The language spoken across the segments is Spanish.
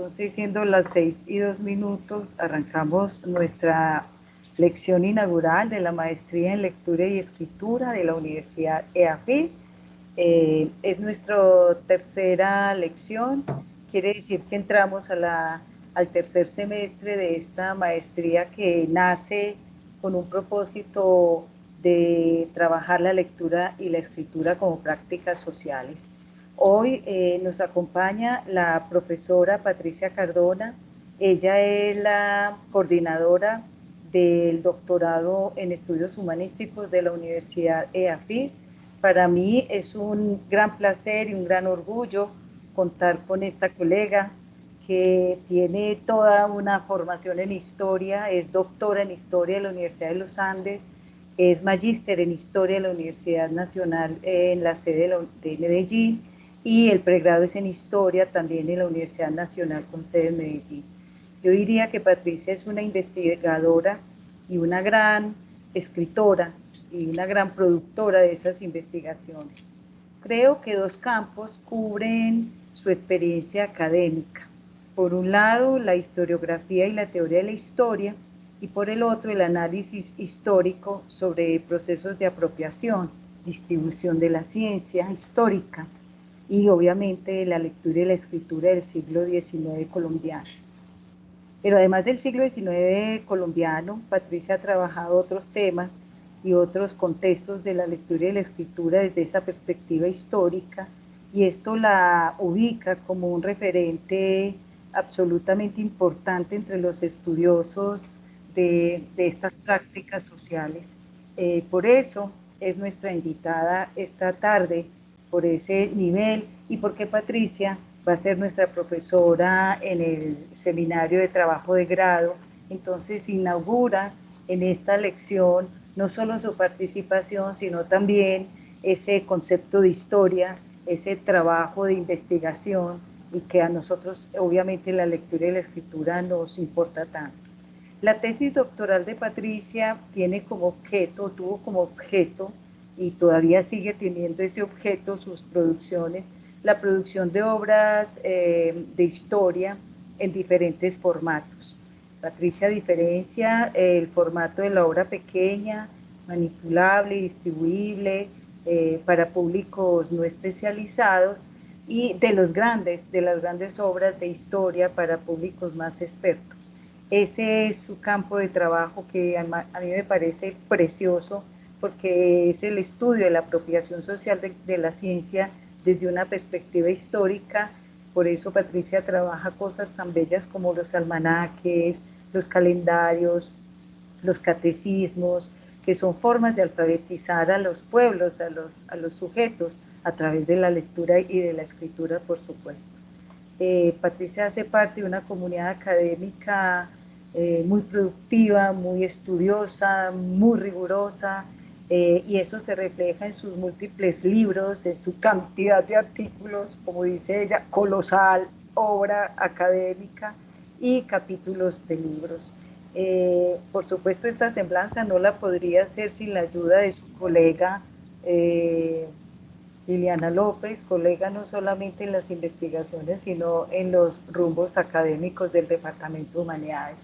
Entonces, siendo las 6:02, arrancamos nuestra lección inaugural de la Maestría en Lectura y Escritura de la Universidad EAFIT. Es nuestra tercera lección, quiere decir que entramos al tercer semestre de esta maestría que nace con un propósito de trabajar la lectura y la escritura como prácticas sociales. Hoy nos acompaña la profesora Patricia Cardona. Ella es la coordinadora del doctorado en estudios humanísticos de la Universidad EAFIT. Para mí es un gran placer y un gran orgullo contar con esta colega que tiene toda una formación en historia, es doctora en historia de la Universidad de los Andes, es magíster en historia de la Universidad Nacional en la sede de Medellín, y el pregrado es en historia también en la Universidad Nacional con sede en Medellín. Yo diría que Patricia es una investigadora y una gran escritora y una gran productora de esas investigaciones. Creo que dos campos cubren su experiencia académica. Por un lado, la historiografía y la teoría de la historia, y por el otro, el análisis histórico sobre procesos de apropiación, distribución de la ciencia histórica y obviamente la lectura y la escritura del siglo XIX colombiano. Pero además del siglo XIX colombiano, Patricia ha trabajado otros temas y otros contextos de la lectura y la escritura desde esa perspectiva histórica, y esto la ubica como un referente absolutamente importante entre los estudiosos de estas prácticas sociales. Por eso es nuestra invitada esta tarde, por ese nivel, y porque Patricia va a ser nuestra profesora en el seminario de trabajo de grado. Entonces inaugura en esta lección no solo su participación, sino también ese concepto de historia, ese trabajo de investigación, y que a nosotros obviamente la lectura y la escritura nos importa tanto. La tesis doctoral de Patricia tiene como objeto, tuvo como objeto, y todavía sigue teniendo ese objeto, sus producciones, la producción de obras de historia en diferentes formatos. Patricia diferencia el formato de la obra pequeña, manipulable y distribuible para públicos no especializados, y de las grandes obras de historia para públicos más expertos. Ese es su campo de trabajo, que a mí me parece precioso, porque es el estudio de la apropiación social de la ciencia desde una perspectiva histórica. Por eso Patricia trabaja cosas tan bellas como los almanaques, los calendarios, los catecismos, que son formas de alfabetizar a los pueblos, a los sujetos, a través de la lectura y de la escritura, por supuesto. Patricia hace parte de una comunidad académica muy productiva, muy estudiosa, muy rigurosa, y eso se refleja en sus múltiples libros, en su cantidad de artículos, como dice ella, colosal obra académica y capítulos de libros. Por supuesto, esta semblanza no la podría hacer sin la ayuda de su colega Liliana López, colega no solamente en las investigaciones, sino en los rumbos académicos del Departamento de Humanidades.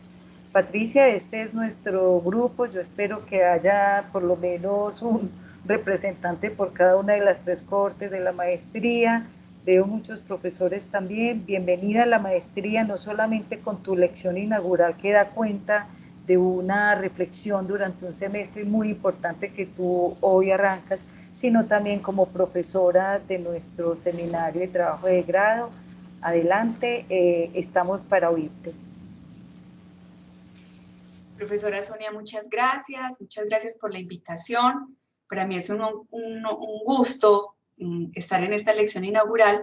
Patricia, este es nuestro grupo. Yo espero que haya por lo menos un representante por cada una de las 3 cohortes de la maestría. Veo muchos profesores también. Bienvenida a la maestría, no solamente con tu lección inaugural, que da cuenta de una reflexión durante un semestre muy importante que tú hoy arrancas, sino también como profesora de nuestro seminario de trabajo de grado. Adelante, estamos para oírte. Profesora Sonia, muchas gracias por la invitación. Para mí es un gusto estar en esta lección inaugural,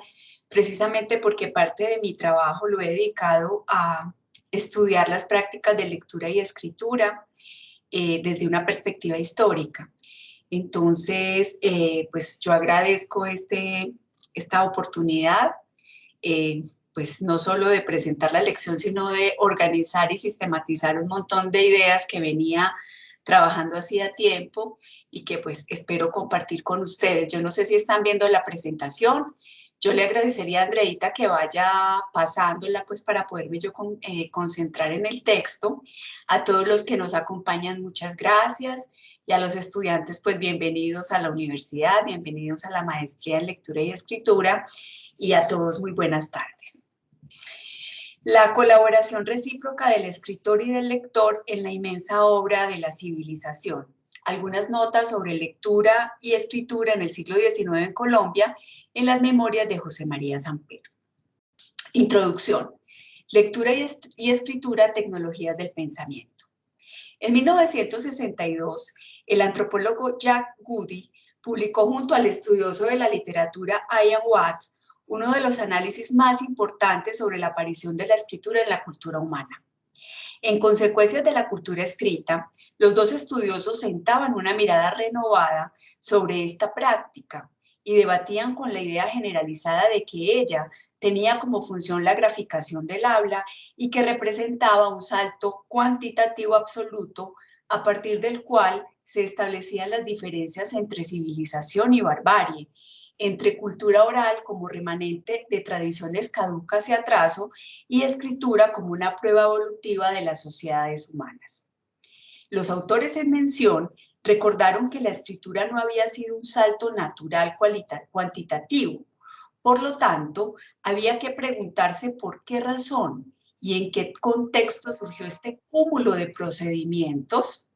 precisamente porque parte de mi trabajo lo he dedicado a estudiar las prácticas de lectura y escritura desde una perspectiva histórica. Entonces, pues yo agradezco esta oportunidad, pues no solo de presentar la lección, sino de organizar y sistematizar un montón de ideas que venía trabajando hacía tiempo y que pues espero compartir con ustedes. Yo no sé si están viendo la presentación. Yo le agradecería a Andreita que vaya pasándola pues para poderme yo concentrar en el texto. A todos los que nos acompañan, muchas gracias. Y a los estudiantes, pues bienvenidos a la universidad, bienvenidos a la maestría en lectura y escritura. Y a todos muy buenas tardes. La colaboración recíproca del escritor y del lector en la inmensa obra de la civilización. Algunas notas sobre lectura y escritura en el siglo XIX en Colombia, en las memorias de José María Samper. Introducción. Lectura y escritura, tecnologías del pensamiento. En 1962, el antropólogo Jack Goody publicó junto al estudioso de la literatura Ian Watt uno de los análisis más importantes sobre la aparición de la escritura en la cultura humana. En Consecuencias de la cultura escrita, los dos estudiosos sentaban una mirada renovada sobre esta práctica y debatían con la idea generalizada de que ella tenía como función la graficación del habla y que representaba un salto cuantitativo absoluto a partir del cual se establecían las diferencias entre civilización y barbarie, entre cultura oral como remanente de tradiciones caducas y atraso y escritura como una prueba evolutiva de las sociedades humanas. Los autores en mención recordaron que la escritura no había sido un salto natural cuantitativo. Por lo tanto, había que preguntarse por qué razón y en qué contexto surgió este cúmulo de procedimientos,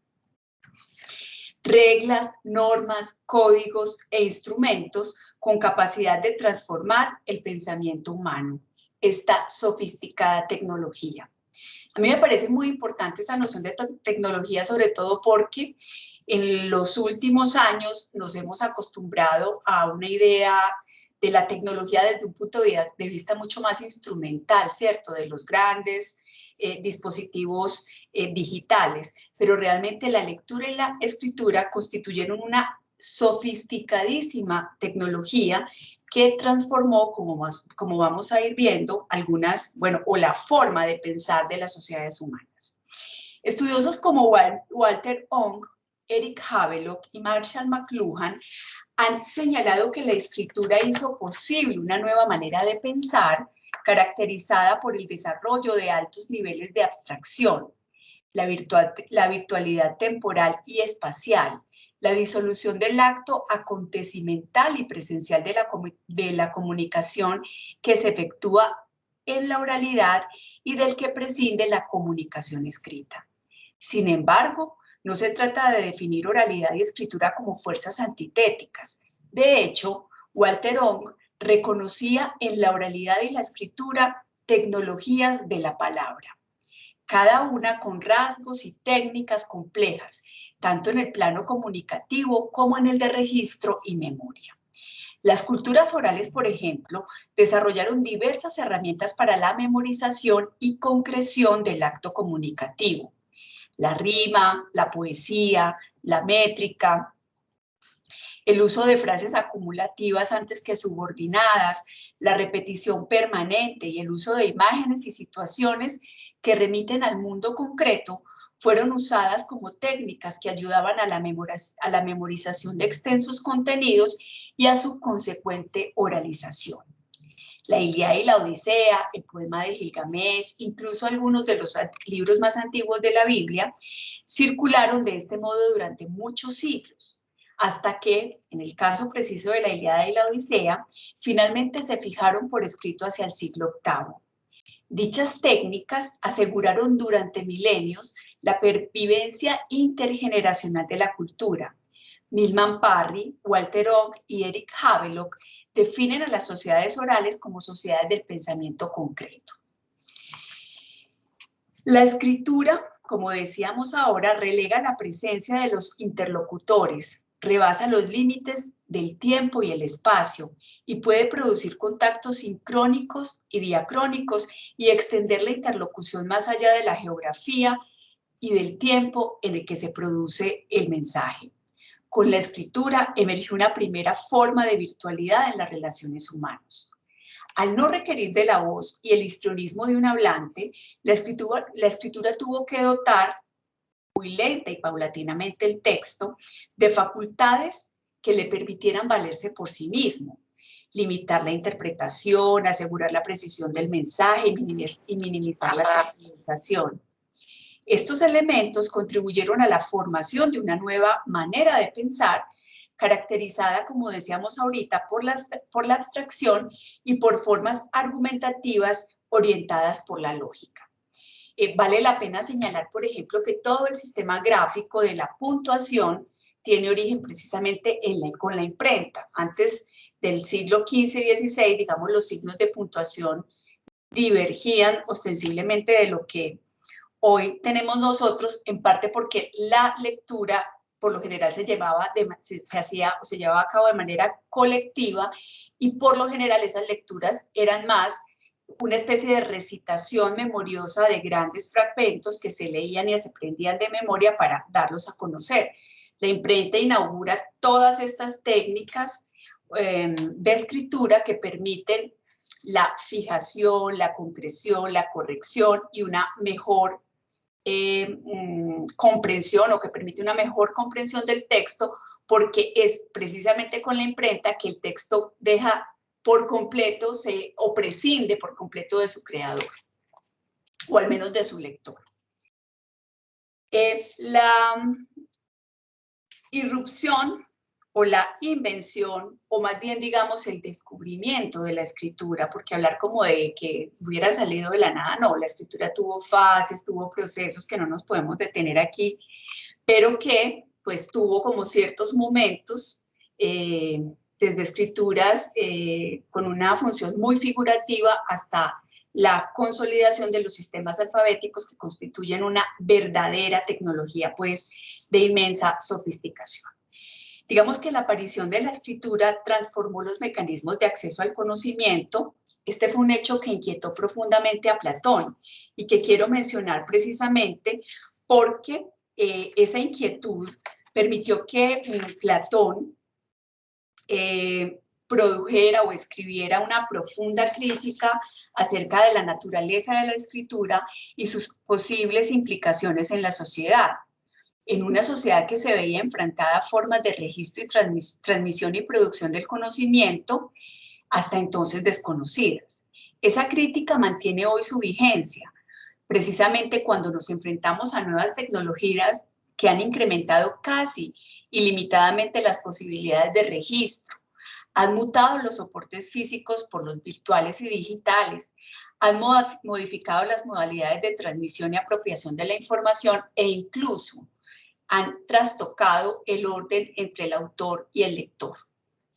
reglas, normas, códigos e instrumentos con capacidad de transformar el pensamiento humano, esta sofisticada tecnología. A mí me parece muy importante esta noción de tecnología, sobre todo porque en los últimos años nos hemos acostumbrado a una idea de la tecnología desde un punto de vista mucho más instrumental, ¿cierto? De los grandes dispositivos digitales, pero realmente la lectura y la escritura constituyeron una sofisticadísima tecnología que transformó, como vamos a ir viendo, o la forma de pensar de las sociedades humanas. Estudiosos como Walter Ong, Eric Havelock y Marshall McLuhan han señalado que la escritura hizo posible una nueva manera de pensar caracterizada por el desarrollo de altos niveles de abstracción, la virtualidad temporal y espacial, la disolución del acto acontecimental y presencial de la comunicación que se efectúa en la oralidad y del que prescinde la comunicación escrita. Sin embargo, no se trata de definir oralidad y escritura como fuerzas antitéticas. De hecho, Walter Ong reconocía en la oralidad y la escritura tecnologías de la palabra, cada una con rasgos y técnicas complejas, tanto en el plano comunicativo como en el de registro y memoria. Las culturas orales, por ejemplo, desarrollaron diversas herramientas para la memorización y concreción del acto comunicativo. La rima, la poesía, la métrica, el uso de frases acumulativas antes que subordinadas, la repetición permanente y el uso de imágenes y situaciones que remiten al mundo concreto fueron usadas como técnicas que ayudaban a la memorización de extensos contenidos y a su consecuente oralización. La Ilíada y la Odisea, el poema de Gilgamesh, incluso algunos de los libros más antiguos de la Biblia, circularon de este modo durante muchos siglos, hasta que, en el caso preciso de la Ilíada y la Odisea, finalmente se fijaron por escrito hacia el siglo VIII. Dichas técnicas aseguraron durante milenios la pervivencia intergeneracional de la cultura. Milman Parry, Walter Ong y Eric Havelock definen a las sociedades orales como sociedades del pensamiento concreto. La escritura, como decíamos ahora, relega la presencia de los interlocutores, rebasa los límites del tiempo y el espacio y puede producir contactos sincrónicos y diacrónicos y extender la interlocución más allá de la geografía y del tiempo en el que se produce el mensaje. Con la escritura emergió una primera forma de virtualidad en las relaciones humanas. Al no requerir de la voz y el histrionismo de un hablante, la escritura tuvo que dotar muy lenta y paulatinamente el texto de facultades que le permitieran valerse por sí mismo. limitar la interpretación, asegurar la precisión del mensaje y minimizar la tergiversación. Estos elementos contribuyeron a la formación de una nueva manera de pensar, caracterizada, como decíamos ahorita, por la abstracción y por formas argumentativas orientadas por la lógica. Vale la pena señalar, por ejemplo, que todo el sistema gráfico de la puntuación tiene origen precisamente con la imprenta. Antes del siglo XV y XVI, digamos, los signos de puntuación divergían ostensiblemente de lo que hoy tenemos nosotros, en parte porque la lectura por lo general se llevaba a cabo de manera colectiva, y por lo general esas lecturas eran más una especie de recitación memoriosa de grandes fragmentos que se leían y se aprendían de memoria para darlos a conocer. La imprenta inaugura todas estas técnicas de escritura que permiten la fijación, la concreción, la corrección y una mejor comprensión, o que permite una mejor comprensión del texto, porque es precisamente con la imprenta que el texto deja por completo o prescinde por completo de su creador, o al menos de su lector. La irrupción o la invención, o más bien digamos el descubrimiento de la escritura, porque hablar como de que hubiera salido de la nada, no, la escritura tuvo fases, tuvo procesos que no nos podemos detener aquí, pero que pues tuvo como ciertos momentos, desde escrituras con una función muy figurativa hasta la consolidación de los sistemas alfabéticos, que constituyen una verdadera tecnología pues de inmensa sofisticación. Digamos que la aparición de la escritura transformó los mecanismos de acceso al conocimiento. Este fue un hecho que inquietó profundamente a Platón y que quiero mencionar precisamente porque esa inquietud permitió que Platón produjera o escribiera una profunda crítica acerca de la naturaleza de la escritura y sus posibles implicaciones en la sociedad. En una sociedad que se veía enfrentada a formas de registro y transmisión y producción del conocimiento hasta entonces desconocidas. Esa crítica mantiene hoy su vigencia, precisamente cuando nos enfrentamos a nuevas tecnologías que han incrementado casi ilimitadamente las posibilidades de registro, han mutado los soportes físicos por los virtuales y digitales, han modificado las modalidades de transmisión y apropiación de la información, e incluso han trastocado el orden entre el autor y el lector.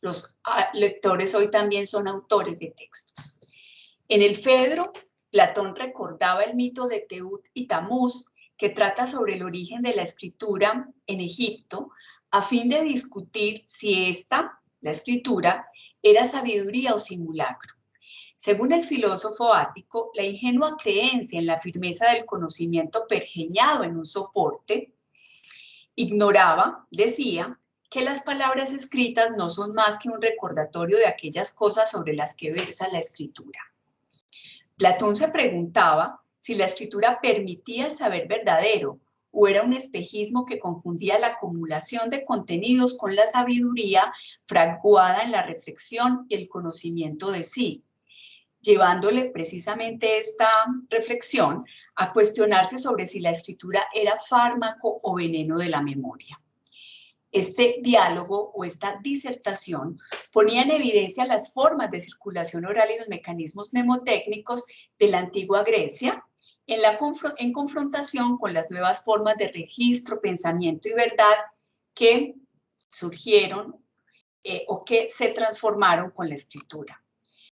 Los lectores hoy también son autores de textos. En el Fedro, Platón recordaba el mito de Teut y Tamuz, que trata sobre el origen de la escritura en Egipto, a fin de discutir si esta, la escritura, era sabiduría o simulacro. Según el filósofo ático, la ingenua creencia en la firmeza del conocimiento pergeñado en un soporte ignoraba, decía, que las palabras escritas no son más que un recordatorio de aquellas cosas sobre las que versa la escritura. Platón se preguntaba si la escritura permitía el saber verdadero o era un espejismo que confundía la acumulación de contenidos con la sabiduría fraguada en la reflexión y el conocimiento de sí, llevándole precisamente esta reflexión a cuestionarse sobre si la escritura era fármaco o veneno de la memoria. Este diálogo o esta disertación ponía en evidencia las formas de circulación oral y los mecanismos mnemotécnicos de la antigua Grecia en confrontación con las nuevas formas de registro, pensamiento y verdad que surgieron o que se transformaron con la escritura.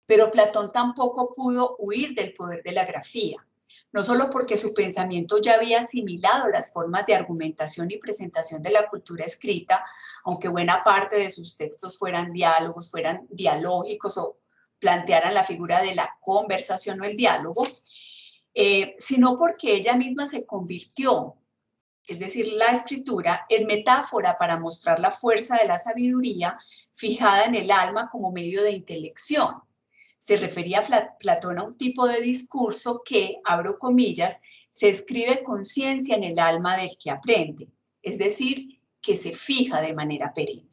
Pero Platón tampoco pudo huir del poder de la grafía, no solo porque su pensamiento ya había asimilado las formas de argumentación y presentación de la cultura escrita, aunque buena parte de sus textos fueran diálogos, fueran dialógicos o plantearan la figura de la conversación o el diálogo, sino porque ella misma se convirtió, es decir, la escritura, en metáfora para mostrar la fuerza de la sabiduría fijada en el alma como medio de intelección. Se refería a Platón a un tipo de discurso que, abro comillas, se escribe con ciencia en el alma del que aprende, es decir, que se fija de manera perenne.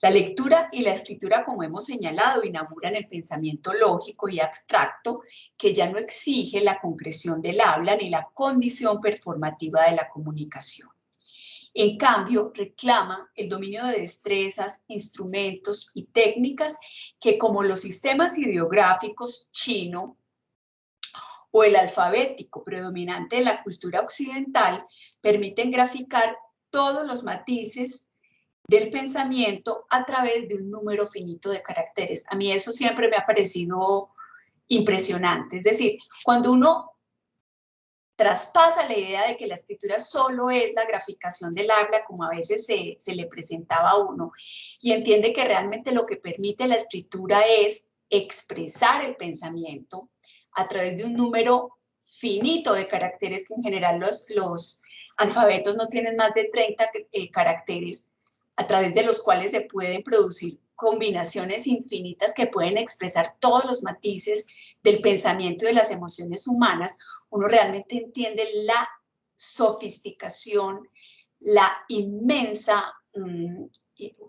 La lectura y la escritura, como hemos señalado, inauguran el pensamiento lógico y abstracto que ya no exige la concreción del habla ni la condición performativa de la comunicación. En cambio, reclama el dominio de destrezas, instrumentos y técnicas que, como los sistemas ideográficos chino o el alfabético predominante de la cultura occidental, permiten graficar todos los matices del pensamiento a través de un número finito de caracteres. A mí eso siempre me ha parecido impresionante. Es decir, cuando uno traspasa la idea de que la escritura solo es la graficación del habla, como a veces se le presentaba a uno, y entiende que realmente lo que permite la escritura es expresar el pensamiento a través de un número finito de caracteres, que en general los alfabetos no tienen más de 30 caracteres, a través de los cuales se pueden producir combinaciones infinitas que pueden expresar todos los matices del pensamiento y de las emociones humanas. Uno realmente entiende la sofisticación, la inmensa,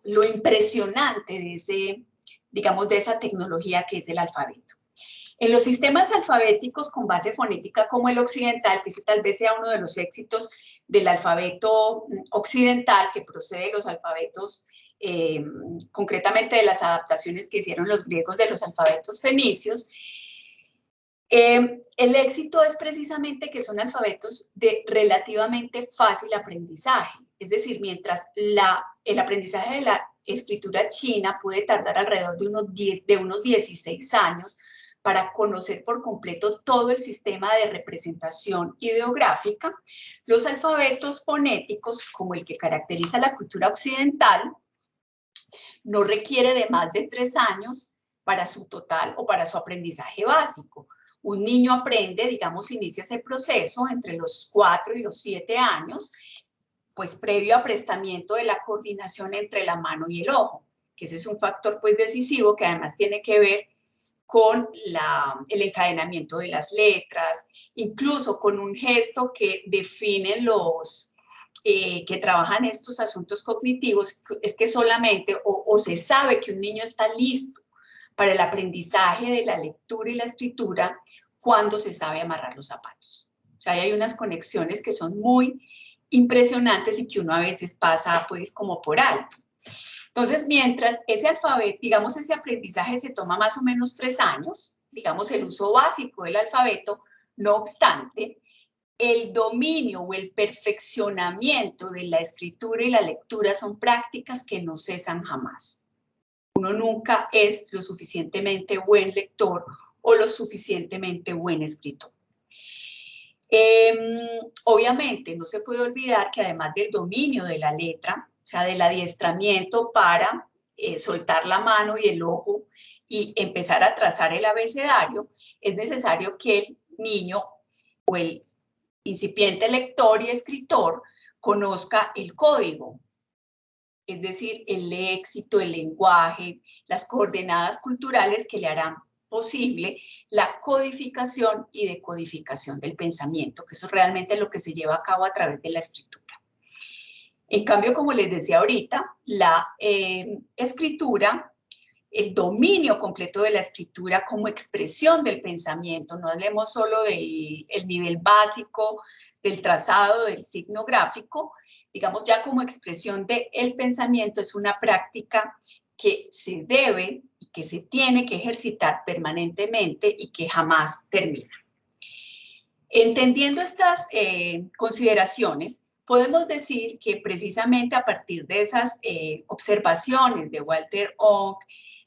lo impresionante de ese, digamos, de esa tecnología que es el alfabeto. En los sistemas alfabéticos con base fonética como el occidental, que ese tal vez sea uno de los éxitos del alfabeto occidental, que procede de los alfabetos, concretamente de las adaptaciones que hicieron los griegos de los alfabetos fenicios, el éxito es precisamente que son alfabetos de relativamente fácil aprendizaje. Es decir, mientras el aprendizaje de la escritura china puede tardar alrededor de unos 16 años para conocer por completo todo el sistema de representación ideográfica, los alfabetos fonéticos, como el que caracteriza la cultura occidental, no requiere de más de 3 años para su total o para su aprendizaje básico. Un niño aprende, digamos, inicia ese proceso entre los 4 y los 7 años, pues previo aprestamiento de la coordinación entre la mano y el ojo, que ese es un factor pues decisivo que además tiene que ver con el encadenamiento de las letras, incluso con un gesto que definen los que trabajan estos asuntos cognitivos, es que solamente o se sabe que un niño está listo para el aprendizaje de la lectura y la escritura cuando se sabe amarrar los zapatos. O sea, hay unas conexiones que son muy impresionantes y que uno a veces pasa pues como por alto. Entonces, mientras ese alfabeto, digamos, ese aprendizaje se toma más o menos 3 años, digamos, el uso básico del alfabeto, no obstante, el dominio o el perfeccionamiento de la escritura y la lectura son prácticas que no cesan jamás. Uno nunca es lo suficientemente buen lector o lo suficientemente buen escritor. Obviamente, no se puede olvidar que además del dominio de la letra, o sea, del adiestramiento para soltar la mano y el ojo y empezar a trazar el abecedario, es necesario que el niño o el incipiente lector y escritor conozca el código, es decir, el léxico, el lenguaje, las coordenadas culturales que le harán posible la codificación y decodificación del pensamiento, que eso es realmente lo que se lleva a cabo a través de la escritura. En cambio, como les decía ahorita, la escritura, el dominio completo de la escritura como expresión del pensamiento, no hablemos solo del nivel básico del trazado, del signo gráfico, digamos ya como expresión del pensamiento, es una práctica que se debe y que se tiene que ejercitar permanentemente y que jamás termina. Entendiendo estas consideraciones, podemos decir que precisamente a partir de esas observaciones de Walter Ong,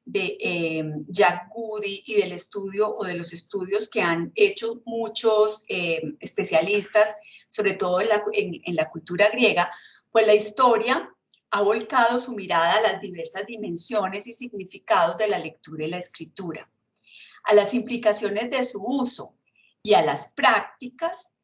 de Jack Goody y del estudio o de los estudios que han hecho muchos especialistas, sobre todo en la cultura griega, pues la historia ha volcado su mirada a las diversas dimensiones y significados de la lectura y la escritura, a las implicaciones de su uso y a las prácticas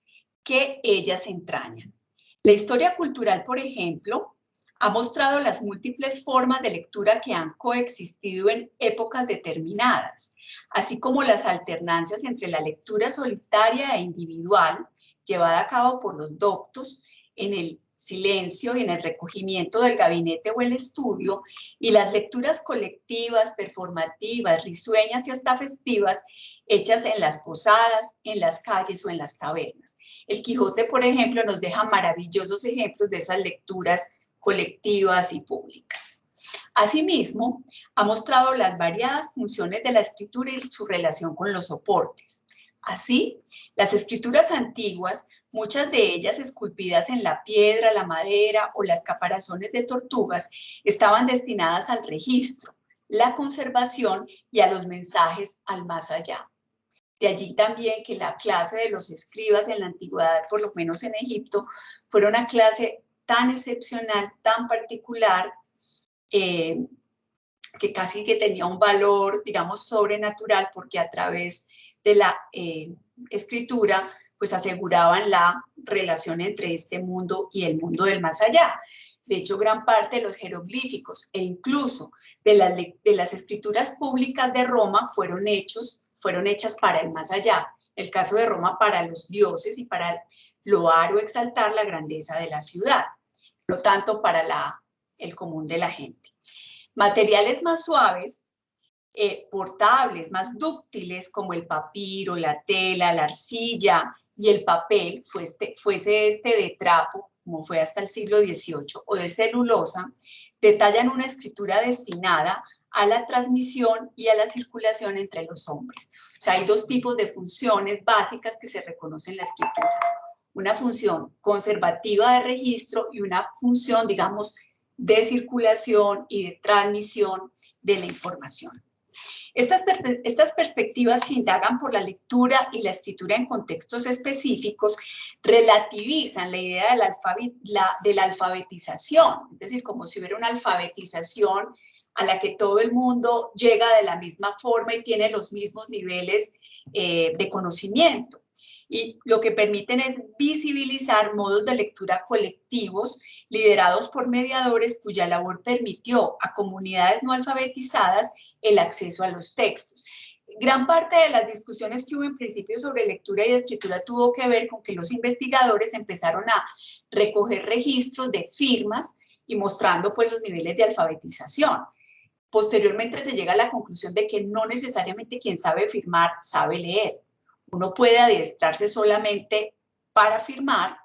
que ellas entrañan. La historia cultural, por ejemplo, ha mostrado las múltiples formas de lectura que han coexistido en épocas determinadas, así como las alternancias entre la lectura solitaria e individual llevada a cabo por los doctos en el silencio y en el recogimiento del gabinete o el estudio, y las lecturas colectivas, performativas, risueñas y hasta festivas, hechas en las posadas, en las calles o en las tabernas. El Quijote, por ejemplo, nos deja maravillosos ejemplos de esas lecturas colectivas y públicas. Asimismo, ha mostrado las variadas funciones de la escritura y su relación con los soportes. Así, las escrituras antiguas, muchas de ellas esculpidas en la piedra, la madera o las caparazones de tortugas, estaban destinadas al registro, la conservación y a los mensajes al más allá. De allí también que la clase de los escribas en la antigüedad, por lo menos en Egipto, fuera una clase tan excepcional, tan particular, que casi que tenía un valor, digamos, sobrenatural, porque a través de la escritura, pues aseguraban la relación entre este mundo y el mundo del más allá. De hecho, gran parte de los jeroglíficos e incluso de las escrituras públicas de Roma fueron hechas para el más allá. El caso de Roma para los dioses y para loar o exaltar la grandeza de la ciudad, no tanto para el común de la gente. Materiales más suaves, portables, más dúctiles, como el papiro, la tela, la arcilla y el papel, fuese este de trapo, como fue hasta el siglo XVIII, o de celulosa, detallan una escritura destinada a la transmisión y a la circulación entre los hombres. O sea, hay dos tipos de funciones básicas que se reconocen en la escritura. Una función conservativa de registro y una función, digamos, de circulación y de transmisión de la información. Estas perspectivas que indagan por la lectura y la escritura en contextos específicos relativizan la idea de la alfabetización, es decir, como si hubiera una alfabetización a la que todo el mundo llega de la misma forma y tiene los mismos niveles de conocimiento. Y lo que permiten es visibilizar modos de lectura colectivos liderados por mediadores cuya labor permitió a comunidades no alfabetizadas el acceso a los textos. Gran parte de las discusiones que hubo en principio sobre lectura y escritura tuvo que ver con que los investigadores empezaron a recoger registros de firmas y mostrando pues los niveles de alfabetización. Posteriormente se llega a la conclusión de que no necesariamente quien sabe firmar sabe leer. Uno puede adiestrarse solamente para firmar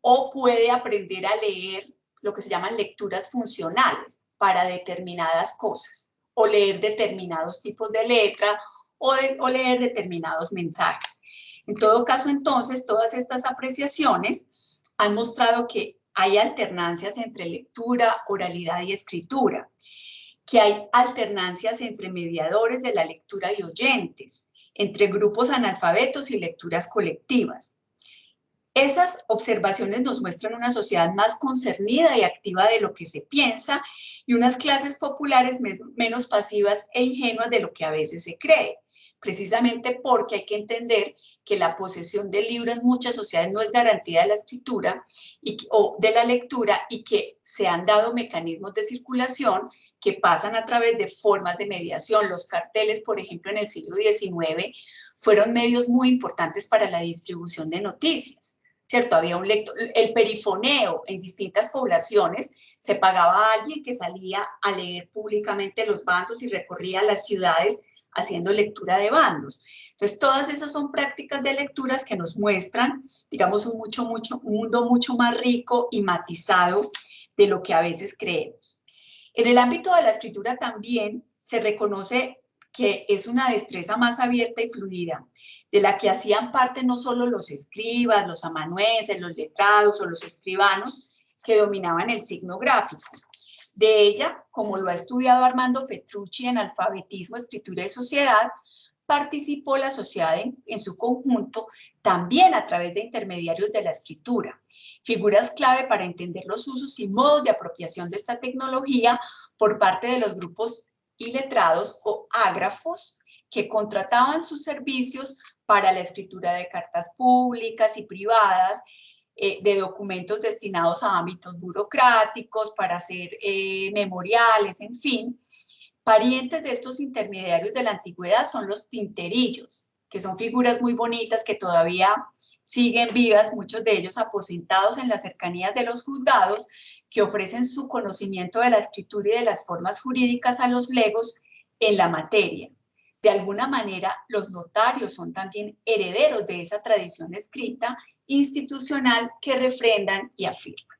o puede aprender a leer lo que se llaman lecturas funcionales para determinadas cosas, o leer determinados tipos de letra o leer determinados mensajes. En todo caso, entonces, todas estas apreciaciones han mostrado que hay alternancias entre lectura, oralidad y escritura, que hay alternancias entre mediadores de la lectura y oyentes, entre grupos analfabetos y lecturas colectivas. Esas observaciones nos muestran una sociedad más concernida y activa de lo que se piensa y unas clases populares menos pasivas e ingenuas de lo que a veces se cree, precisamente porque hay que entender que la posesión del libro en muchas sociedades no es garantía de la escritura o de la lectura, y que se han dado mecanismos de circulación que pasan a través de formas de mediación. Los carteles, por ejemplo, en el siglo XIX fueron medios muy importantes para la distribución de noticias. ¿Cierto? Había el perifoneo en distintas poblaciones, se pagaba a alguien que salía a leer públicamente los bandos y recorría las ciudades haciendo lectura de bandos. Entonces, todas esas son prácticas de lecturas que nos muestran, digamos, un mundo mucho más rico y matizado de lo que a veces creemos. En el ámbito de la escritura también se reconoce que es una destreza más abierta y fluida, de la que hacían parte no solo los escribas, los amanuenses, los letrados o los escribanos que dominaban el signo gráfico. De ella, como lo ha estudiado Armando Petrucci en Alfabetismo, Escritura y Sociedad, participó la sociedad en su conjunto también a través de intermediarios de la escritura, figuras clave para entender los usos y modos de apropiación de esta tecnología por parte de los grupos iletrados o ágrafos que contrataban sus servicios para la escritura de cartas públicas y privadas, de documentos destinados a ámbitos burocráticos, para hacer memoriales, en fin. Parientes de estos intermediarios de la antigüedad son los tinterillos, que son figuras muy bonitas que todavía siguen vivas, muchos de ellos aposentados en las cercanías de los juzgados, que ofrecen su conocimiento de la escritura y de las formas jurídicas a los legos en la materia. De alguna manera, los notarios son también herederos de esa tradición escrita institucional que refrendan y afirman.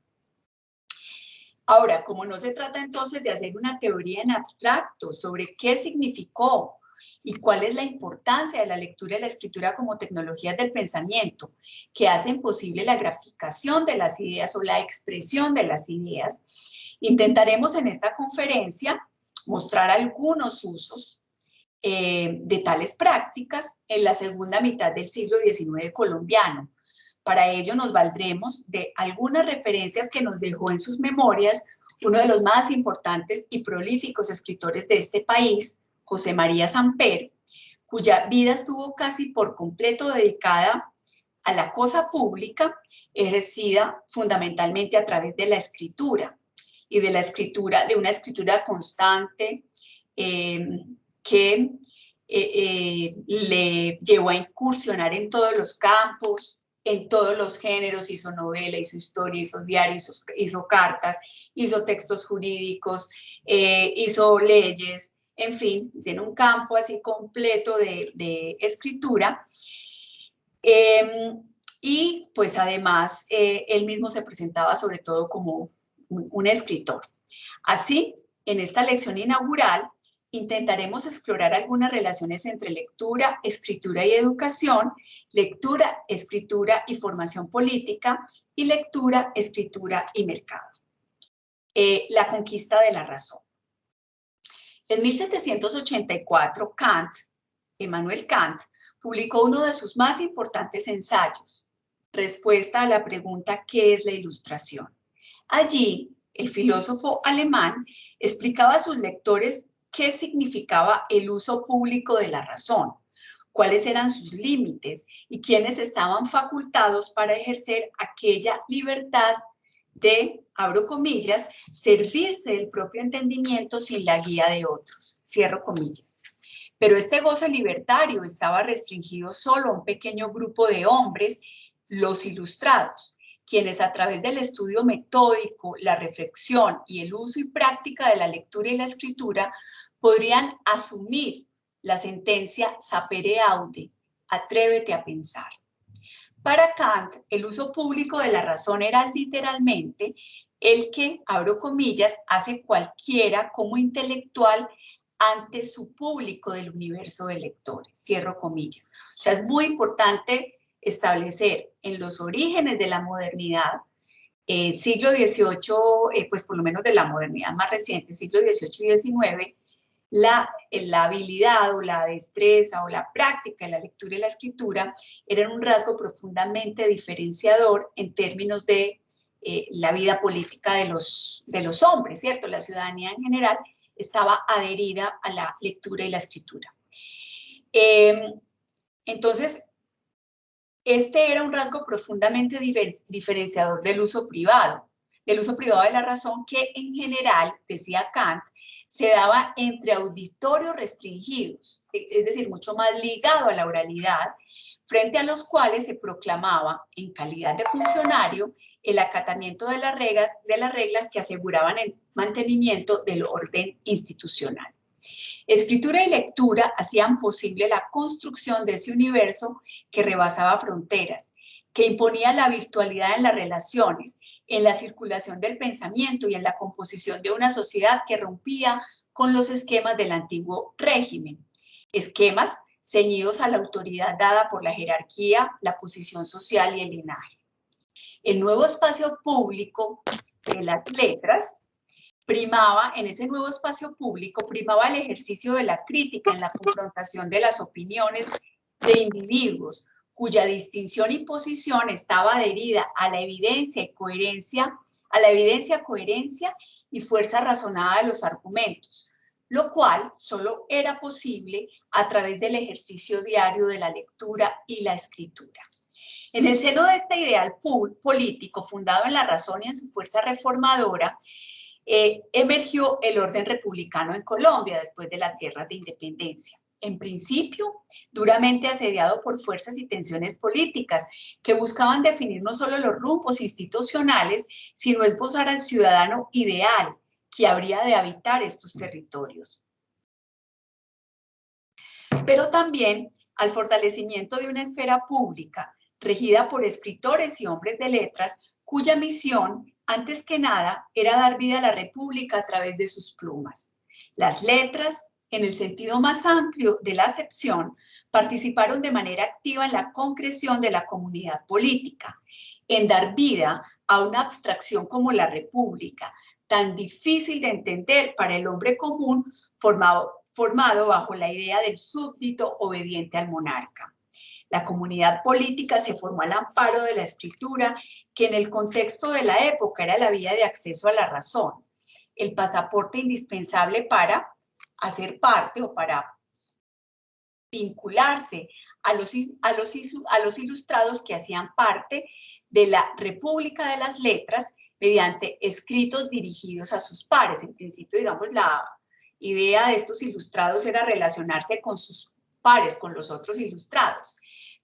Ahora, como no se trata entonces de hacer una teoría en abstracto sobre qué significó y cuál es la importancia de la lectura y la escritura como tecnologías del pensamiento que hacen posible la graficación de las ideas o la expresión de las ideas, intentaremos en esta conferencia mostrar algunos usos de tales prácticas en la segunda mitad del siglo XIX colombiano. Para ello nos valdremos de algunas referencias que nos dejó en sus memorias uno de los más importantes y prolíficos escritores de este país, José María Samper, cuya vida estuvo casi por completo dedicada a la cosa pública, ejercida fundamentalmente a través de la escritura, y de la escritura, de una escritura constante que le llevó a incursionar en todos los campos, en todos los géneros. Hizo novela, hizo historia, hizo diario, hizo cartas, hizo textos jurídicos, hizo leyes, en fin, tiene un campo así completo de escritura. Y pues además él mismo se presentaba sobre todo como un escritor. Así, en esta lección inaugural intentaremos explorar algunas relaciones entre lectura, escritura y educación, lectura, escritura y formación política, y lectura, escritura y mercado. La conquista de la razón. En 1784, Immanuel Kant, publicó uno de sus más importantes ensayos, Respuesta a la pregunta ¿qué es la ilustración? Allí, el filósofo alemán explicaba a sus lectores qué significaba el uso público de la razón, cuáles eran sus límites y quiénes estaban facultados para ejercer aquella libertad de, abro comillas, servirse del propio entendimiento sin la guía de otros, cierro comillas. Pero este goce libertario estaba restringido solo a un pequeño grupo de hombres, los ilustrados, quienes a través del estudio metódico, la reflexión y el uso y práctica de la lectura y la escritura podrían asumir la sentencia sapere aude, atrévete a pensar. Para Kant, el uso público de la razón era literalmente el que, abro comillas, hace cualquiera como intelectual ante su público del universo de lectores, cierro comillas. O sea, es muy importante establecer en los orígenes de la modernidad, siglo XVIII, pues por lo menos de la modernidad más reciente, siglo XVIII y XIX, la habilidad o la destreza o la práctica de la lectura y la escritura eran un rasgo profundamente diferenciador en términos de la vida política de los hombres, ¿cierto? La ciudadanía en general estaba adherida a la lectura y la escritura. Entonces, este era un rasgo profundamente diferenciador del uso privado de la razón, que en general, decía Kant, se daba entre auditorios restringidos, es decir, mucho más ligado a la oralidad, frente a los cuales se proclamaba, en calidad de funcionario, el acatamiento de las reglas que aseguraban el mantenimiento del orden institucional. Escritura y lectura hacían posible la construcción de ese universo que rebasaba fronteras, que imponía la virtualidad en las relaciones, en la circulación del pensamiento y en la composición de una sociedad que rompía con los esquemas del antiguo régimen. Esquemas ceñidos a la autoridad dada por la jerarquía, la posición social y el linaje. El nuevo espacio público de las letras en ese nuevo espacio público, primaba el ejercicio de la crítica en la confrontación de las opiniones de individuos, cuya distinción y posición estaba adherida a la evidencia, coherencia y fuerza razonada de los argumentos, lo cual solo era posible a través del ejercicio diario de la lectura y la escritura. En el seno de este ideal político, fundado en la razón y en su fuerza reformadora, emergió el orden republicano en Colombia después de las guerras de independencia. en principio, duramente asediado por fuerzas y tensiones políticas que buscaban definir no solo los rumbos institucionales, sino esbozar al ciudadano ideal que habría de habitar estos territorios. Pero también al fortalecimiento de una esfera pública regida por escritores y hombres de letras, cuya misión, antes que nada, era dar vida a la República a través de sus plumas. Las letras, en el sentido más amplio de la acepción, participaron de manera activa en la concreción de la comunidad política, en dar vida a una abstracción como la República, tan difícil de entender para el hombre común, formado bajo la idea del súbdito obediente al monarca. La comunidad política se formó al amparo de la escritura, que en el contexto de la época era la vía de acceso a la razón, el pasaporte indispensable para hacer parte o para vincularse a los ilustrados que hacían parte de la República de las Letras mediante escritos dirigidos a sus pares. En principio, digamos, la idea de estos ilustrados era relacionarse con sus pares, con los otros ilustrados,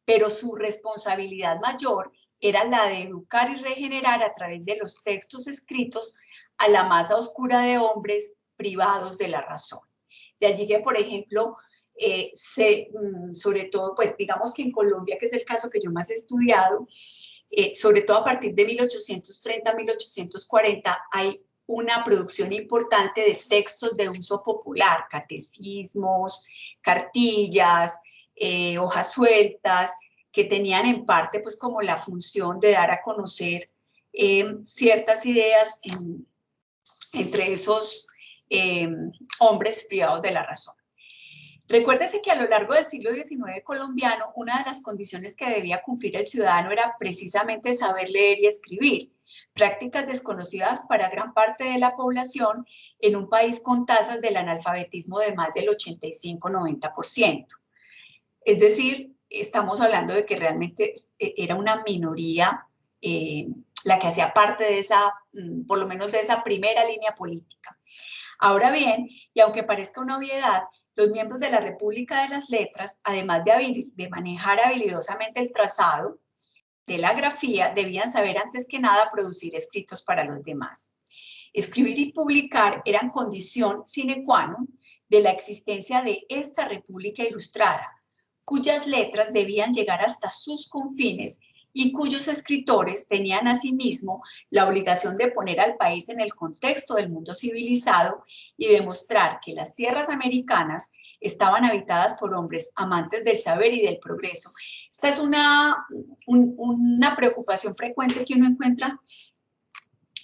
pero su responsabilidad mayor era la de educar y regenerar a través de los textos escritos a la masa oscura de hombres privados de la razón. De allí que, por ejemplo, sobre todo, pues digamos que en Colombia, que es el caso que yo más he estudiado, sobre todo a partir de 1830-1840, hay una producción importante de textos de uso popular, catecismos, cartillas, hojas sueltas, que tenían en parte pues como la función de dar a conocer ciertas ideas entre esos hombres privados de la razón. Recuérdese que a lo largo del siglo XIX colombiano, una de las condiciones que debía cumplir el ciudadano era precisamente saber leer y escribir, prácticas desconocidas para gran parte de la población en un país con tasas del analfabetismo de más del 85-90%. Es decir, estamos hablando de que realmente era una minoría la que hacía parte de esa, por lo menos de esa primera línea política. Ahora bien, y aunque parezca una obviedad, los miembros de la República de las Letras, además de manejar habilidosamente el trazado de la grafía, debían saber antes que nada producir escritos para los demás. Escribir y publicar eran condición sine qua non de la existencia de esta República Ilustrada, cuyas letras debían llegar hasta sus confines y cuyos escritores tenían asimismo la obligación de poner al país en el contexto del mundo civilizado y demostrar que las tierras americanas estaban habitadas por hombres amantes del saber y del progreso. Esta es una preocupación frecuente que uno encuentra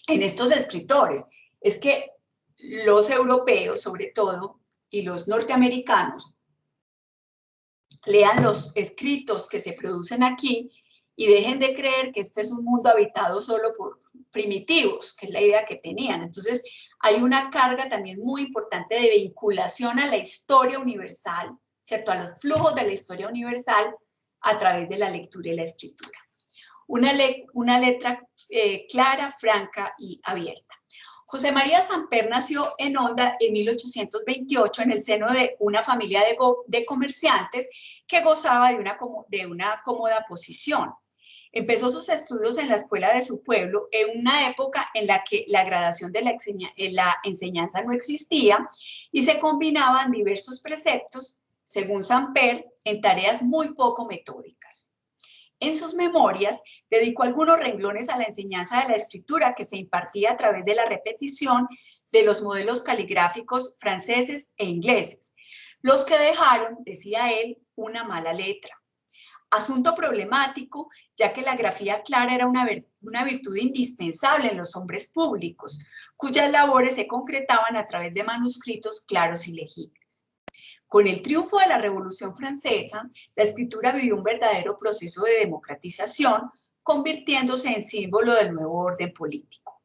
en estos escritores, es que los europeos, sobre todo, y los norteamericanos, lean los escritos que se producen aquí y dejen de creer que este es un mundo habitado solo por primitivos, que es la idea que tenían. Entonces, hay una carga también muy importante de vinculación a la historia universal, ¿cierto? A los flujos de la historia universal a través de la lectura y la escritura. Una letra clara, franca y abierta. José María Samper nació en Honda en 1828 en el seno de una familia de comerciantes que gozaba de una cómoda posición. Empezó sus estudios en la escuela de su pueblo en una época en la que la gradación de la enseñanza no existía y se combinaban diversos preceptos, según Samper, en tareas muy poco metódicas. En sus memorias, dedicó algunos renglones a la enseñanza de la escritura que se impartía a través de la repetición de los modelos caligráficos franceses e ingleses, los que dejaron, decía él, una mala letra. Asunto problemático, ya que la grafía clara era una virtud indispensable en los hombres públicos, cuyas labores se concretaban a través de manuscritos claros y legibles. Con el triunfo de la Revolución Francesa, la escritura vivió un verdadero proceso de democratización, convirtiéndose en símbolo del nuevo orden político.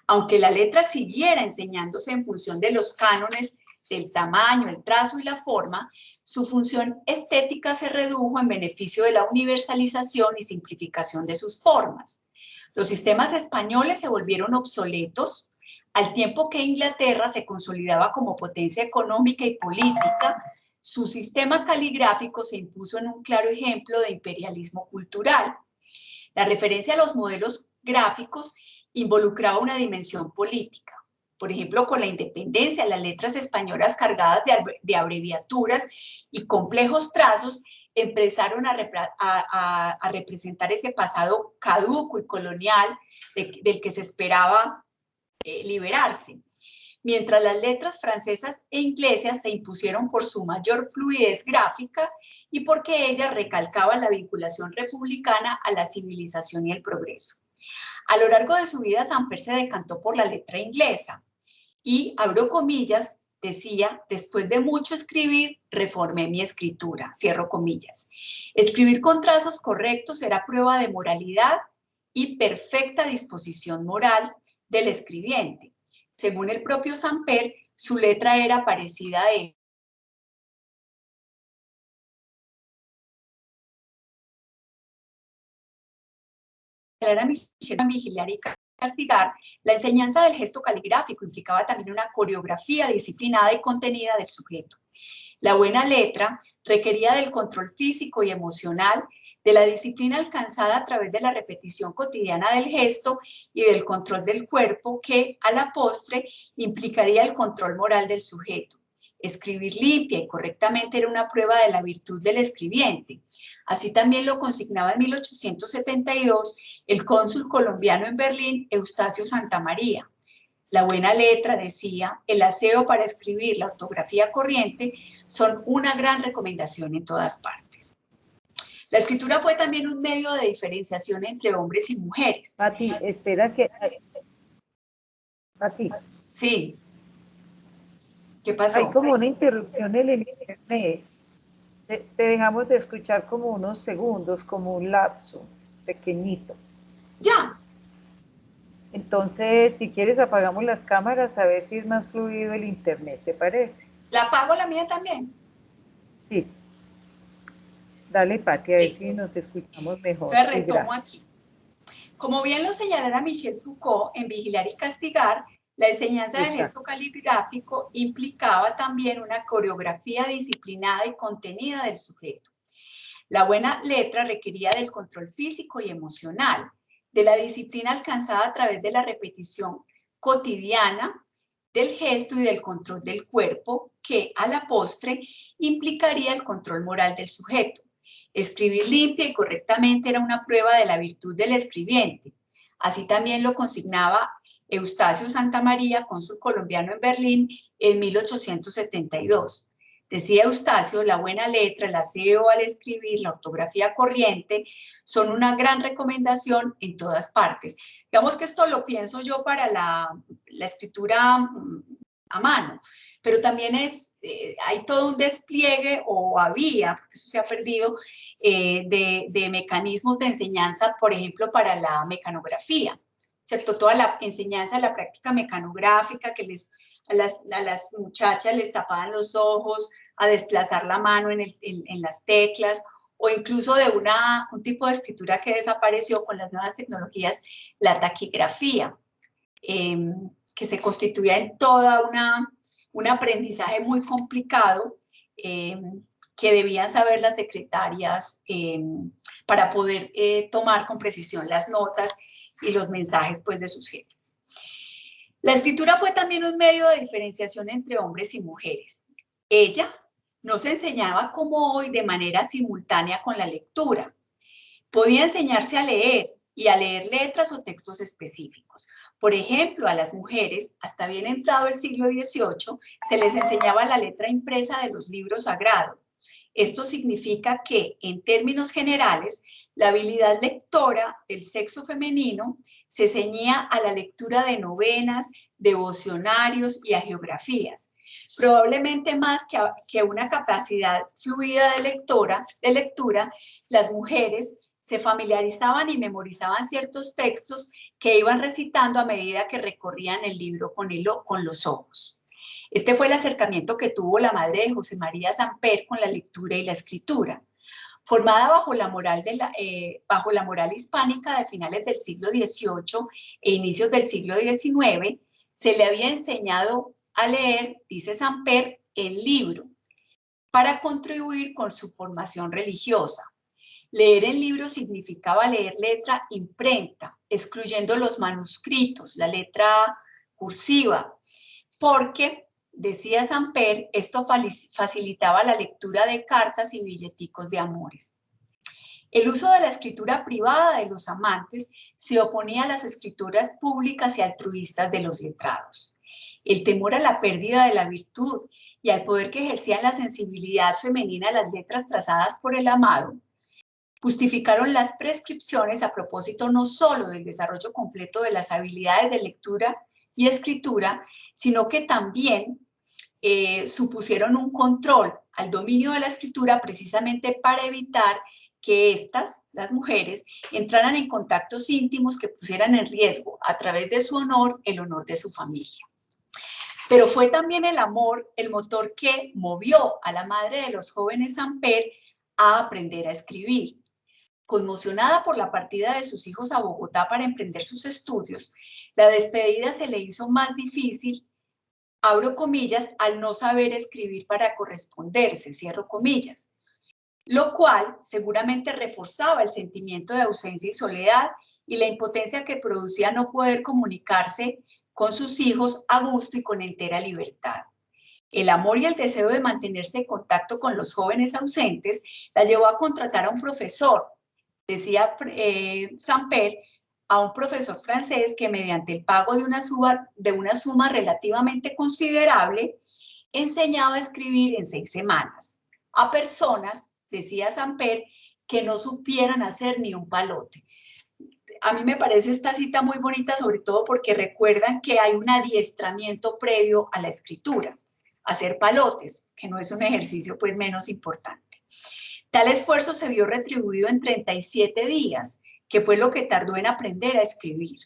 Aunque la letra siguiera enseñándose en función de los cánones del tamaño, el trazo y la forma, su función estética se redujo en beneficio de la universalización y simplificación de sus formas. Los sistemas españoles se volvieron obsoletos, al tiempo que Inglaterra se consolidaba como potencia económica y política, Su sistema caligráfico se impuso en un claro ejemplo de imperialismo cultural. La referencia a los modelos gráficos involucraba una dimensión política. Por ejemplo, con la independencia, las letras españolas cargadas de abreviaturas y complejos trazos empezaron a representar ese pasado caduco y colonial del que se esperaba liberarse. Mientras las letras francesas e inglesas se impusieron por su mayor fluidez gráfica y porque ellas recalcaban la vinculación republicana a la civilización y el progreso. A lo largo de su vida, Samper se decantó por la letra inglesa y, abro comillas, decía: después de mucho escribir, reformé mi escritura, cierro comillas. Escribir con trazos correctos era prueba de moralidad y perfecta disposición moral del escribiente. Según el propio Samper, su letra era parecida a él. Era vigilar y castigar, la enseñanza del gesto caligráfico implicaba también una coreografía disciplinada y contenida del sujeto. La buena letra requería del control físico y emocional, de la disciplina alcanzada a través de la repetición cotidiana del gesto y del control del cuerpo que, a la postre, implicaría el control moral del sujeto. Escribir limpia y correctamente era una prueba de la virtud del escribiente. Así también lo consignaba en 1872 el cónsul colombiano en Berlín, Eustacio Santamaría. La buena letra, decía, el aseo para escribir, la ortografía corriente, son una gran recomendación en todas partes. La escritura fue también un medio de diferenciación entre hombres y mujeres. Pati, espera que... Pati. Sí. ¿Qué pasó? Hay como una interrupción en el internet. Te dejamos de escuchar como unos segundos, como un lapso pequeñito. Ya. Entonces, si quieres, apagamos las cámaras a ver si es más fluido el internet, ¿te parece? ¿La apago la mía también? Sí. Dale, Pati, a ver Listo. si nos escuchamos mejor. Entonces retomo aquí. Como bien lo señalara Michel Foucault en Vigilar y Castigar, la enseñanza del gesto caligráfico implicaba también una coreografía disciplinada y contenida del sujeto. La buena letra requería del control físico y emocional, de la disciplina alcanzada a través de la repetición cotidiana del gesto y del control del cuerpo, que a la postre implicaría el control moral del sujeto. Escribir limpia y correctamente era una prueba de la virtud del escribiente. Así también lo consignaba Eustacio Santamaría, cónsul colombiano en Berlín, en 1872. Decía Eustacio, la buena letra, el aseo al escribir, la ortografía corriente, son una gran recomendación en todas partes. Digamos que esto lo pienso yo para la escritura a mano, pero también hay todo un despliegue, o había, porque eso se ha perdido, de mecanismos de enseñanza, por ejemplo, para la mecanografía, ¿cierto? Toda la enseñanza, la práctica mecanográfica que a las muchachas les tapaban los ojos, a desplazar la mano en las teclas, o incluso de un tipo de escritura que desapareció con las nuevas tecnologías, la taquigrafía, que se constituía en toda un aprendizaje muy complicado que debían saber las secretarias para poder tomar con precisión las notas y los mensajes, pues, de sus jefes. La escritura fue también un medio de diferenciación entre hombres y mujeres. Ella no se enseñaba como hoy de manera simultánea con la lectura. Podía enseñarse a leer y a leer letras o textos específicos. Por ejemplo, a las mujeres, hasta bien entrado el siglo XVIII, se les enseñaba la letra impresa de los libros sagrados. Esto significa que, en términos generales, la habilidad lectora del sexo femenino se ceñía a la lectura de novenas, devocionarios y hagiografías. Probablemente más que una capacidad fluida de lectura, las mujeres se familiarizaban y memorizaban ciertos textos que iban recitando a medida que recorrían el libro con los ojos. Este fue el acercamiento que tuvo la madre de José María Samper con la lectura y la escritura. Formada bajo la moral hispánica de finales del siglo XVIII e inicios del siglo XIX, se le había enseñado a leer, dice Samper, el libro, para contribuir con su formación religiosa. Leer en libros significaba leer letra imprenta, excluyendo los manuscritos, la letra cursiva, porque, decía Samper, esto facilitaba la lectura de cartas y billeticos de amores. El uso de la escritura privada de los amantes se oponía a las escrituras públicas y altruistas de los letrados. El temor a la pérdida de la virtud y al poder que ejercían la sensibilidad femenina las letras trazadas por el amado justificaron las prescripciones a propósito no solo del desarrollo completo de las habilidades de lectura y escritura, sino que también supusieron un control al dominio de la escritura precisamente para evitar que estas, las mujeres, entraran en contactos íntimos que pusieran en riesgo, a través de su honor, el honor de su familia. Pero fue también el amor el motor que movió a la madre de los jóvenes Samper a aprender a escribir. Conmocionada por la partida de sus hijos a Bogotá para emprender sus estudios, la despedida se le hizo más difícil, abro comillas, al no saber escribir para corresponderse, cierro comillas, lo cual seguramente reforzaba el sentimiento de ausencia y soledad y la impotencia que producía no poder comunicarse con sus hijos a gusto y con entera libertad. El amor y el deseo de mantenerse en contacto con los jóvenes ausentes la llevó a contratar a un profesor, decía Samper, a un profesor francés que mediante el pago de una suma relativamente considerable enseñaba a escribir en 6 semanas a personas, decía Samper, que no supieran hacer ni un palote. A mí me parece esta cita muy bonita, sobre todo porque recuerdan que hay un adiestramiento previo a la escritura, hacer palotes, que no es un ejercicio pues menos importante. Tal esfuerzo se vio retribuido en 37 días, que fue lo que tardó en aprender a escribir.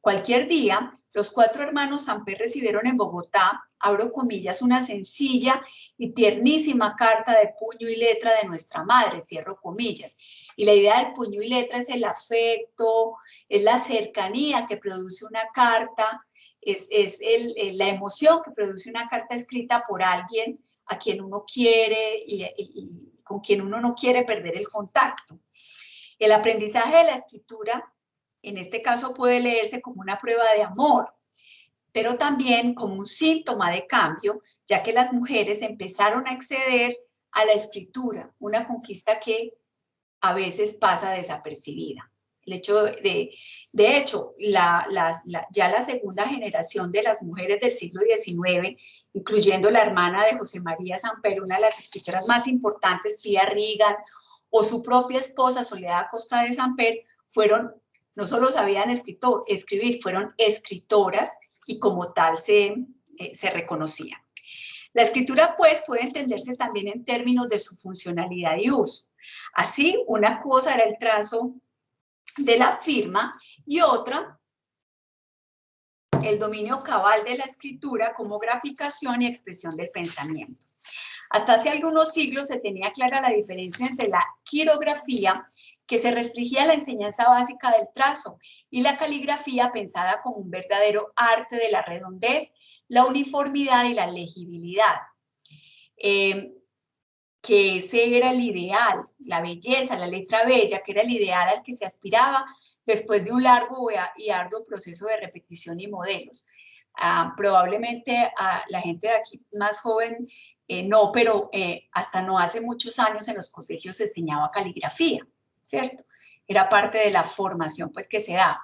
Cualquier día, los 4 hermanos Samper recibieron en Bogotá, abro comillas, una sencilla y tiernísima carta de puño y letra de nuestra madre, cierro comillas. Y la idea del puño y letra es el afecto, es la cercanía que produce una carta, es la emoción que produce una carta escrita por alguien a quien uno quiere y con quien uno no quiere perder el contacto. El aprendizaje de la escritura, en este caso, puede leerse como una prueba de amor, pero también como un síntoma de cambio, ya que las mujeres empezaron a acceder a la escritura, una conquista que a veces pasa desapercibida. El hecho de hecho, ya la segunda generación de las mujeres del siglo XIX, incluyendo la hermana de José María Samper, una de las escritoras más importantes, Pía Reagan, o su propia esposa, Soledad Acosta de Samper, no solo sabían escribir, fueron escritoras y como tal se reconocían. La escritura, pues, puede entenderse también en términos de su funcionalidad y uso. Así, una cosa era el trazo de la firma y otra, el dominio cabal de la escritura como graficación y expresión del pensamiento. Hasta hace algunos siglos se tenía clara la diferencia entre la quirografía, que se restringía a la enseñanza básica del trazo, y la caligrafía, pensada como un verdadero arte de la redondez, la uniformidad y la legibilidad. Que ese era el ideal, la belleza, la letra bella, que era el ideal al que se aspiraba después de un largo y arduo proceso de repetición y modelos. Probablemente a la gente de aquí más joven no, pero hasta no hace muchos años en los colegios se enseñaba caligrafía, ¿cierto? Era parte de la formación pues, que se da.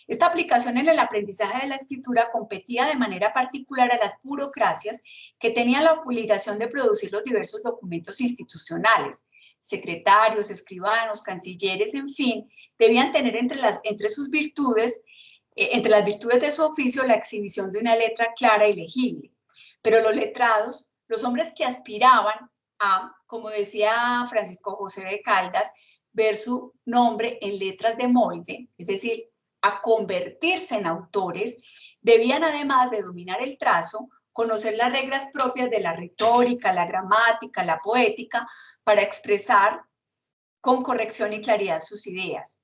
Esta aplicación en el aprendizaje de la escritura competía de manera particular a las burocracias que tenían la obligación de producir los diversos documentos institucionales. Secretarios, escribanos, cancilleres, en fin, debían tener entre sus virtudes, entre las virtudes de su oficio, la exhibición de una letra clara y legible. Pero los letrados, los hombres que aspiraban a, como decía Francisco José de Caldas, ver su nombre en letras de molde, es decir, a convertirse en autores, debían además de dominar el trazo, conocer las reglas propias de la retórica, la gramática, la poética, para expresar con corrección y claridad sus ideas.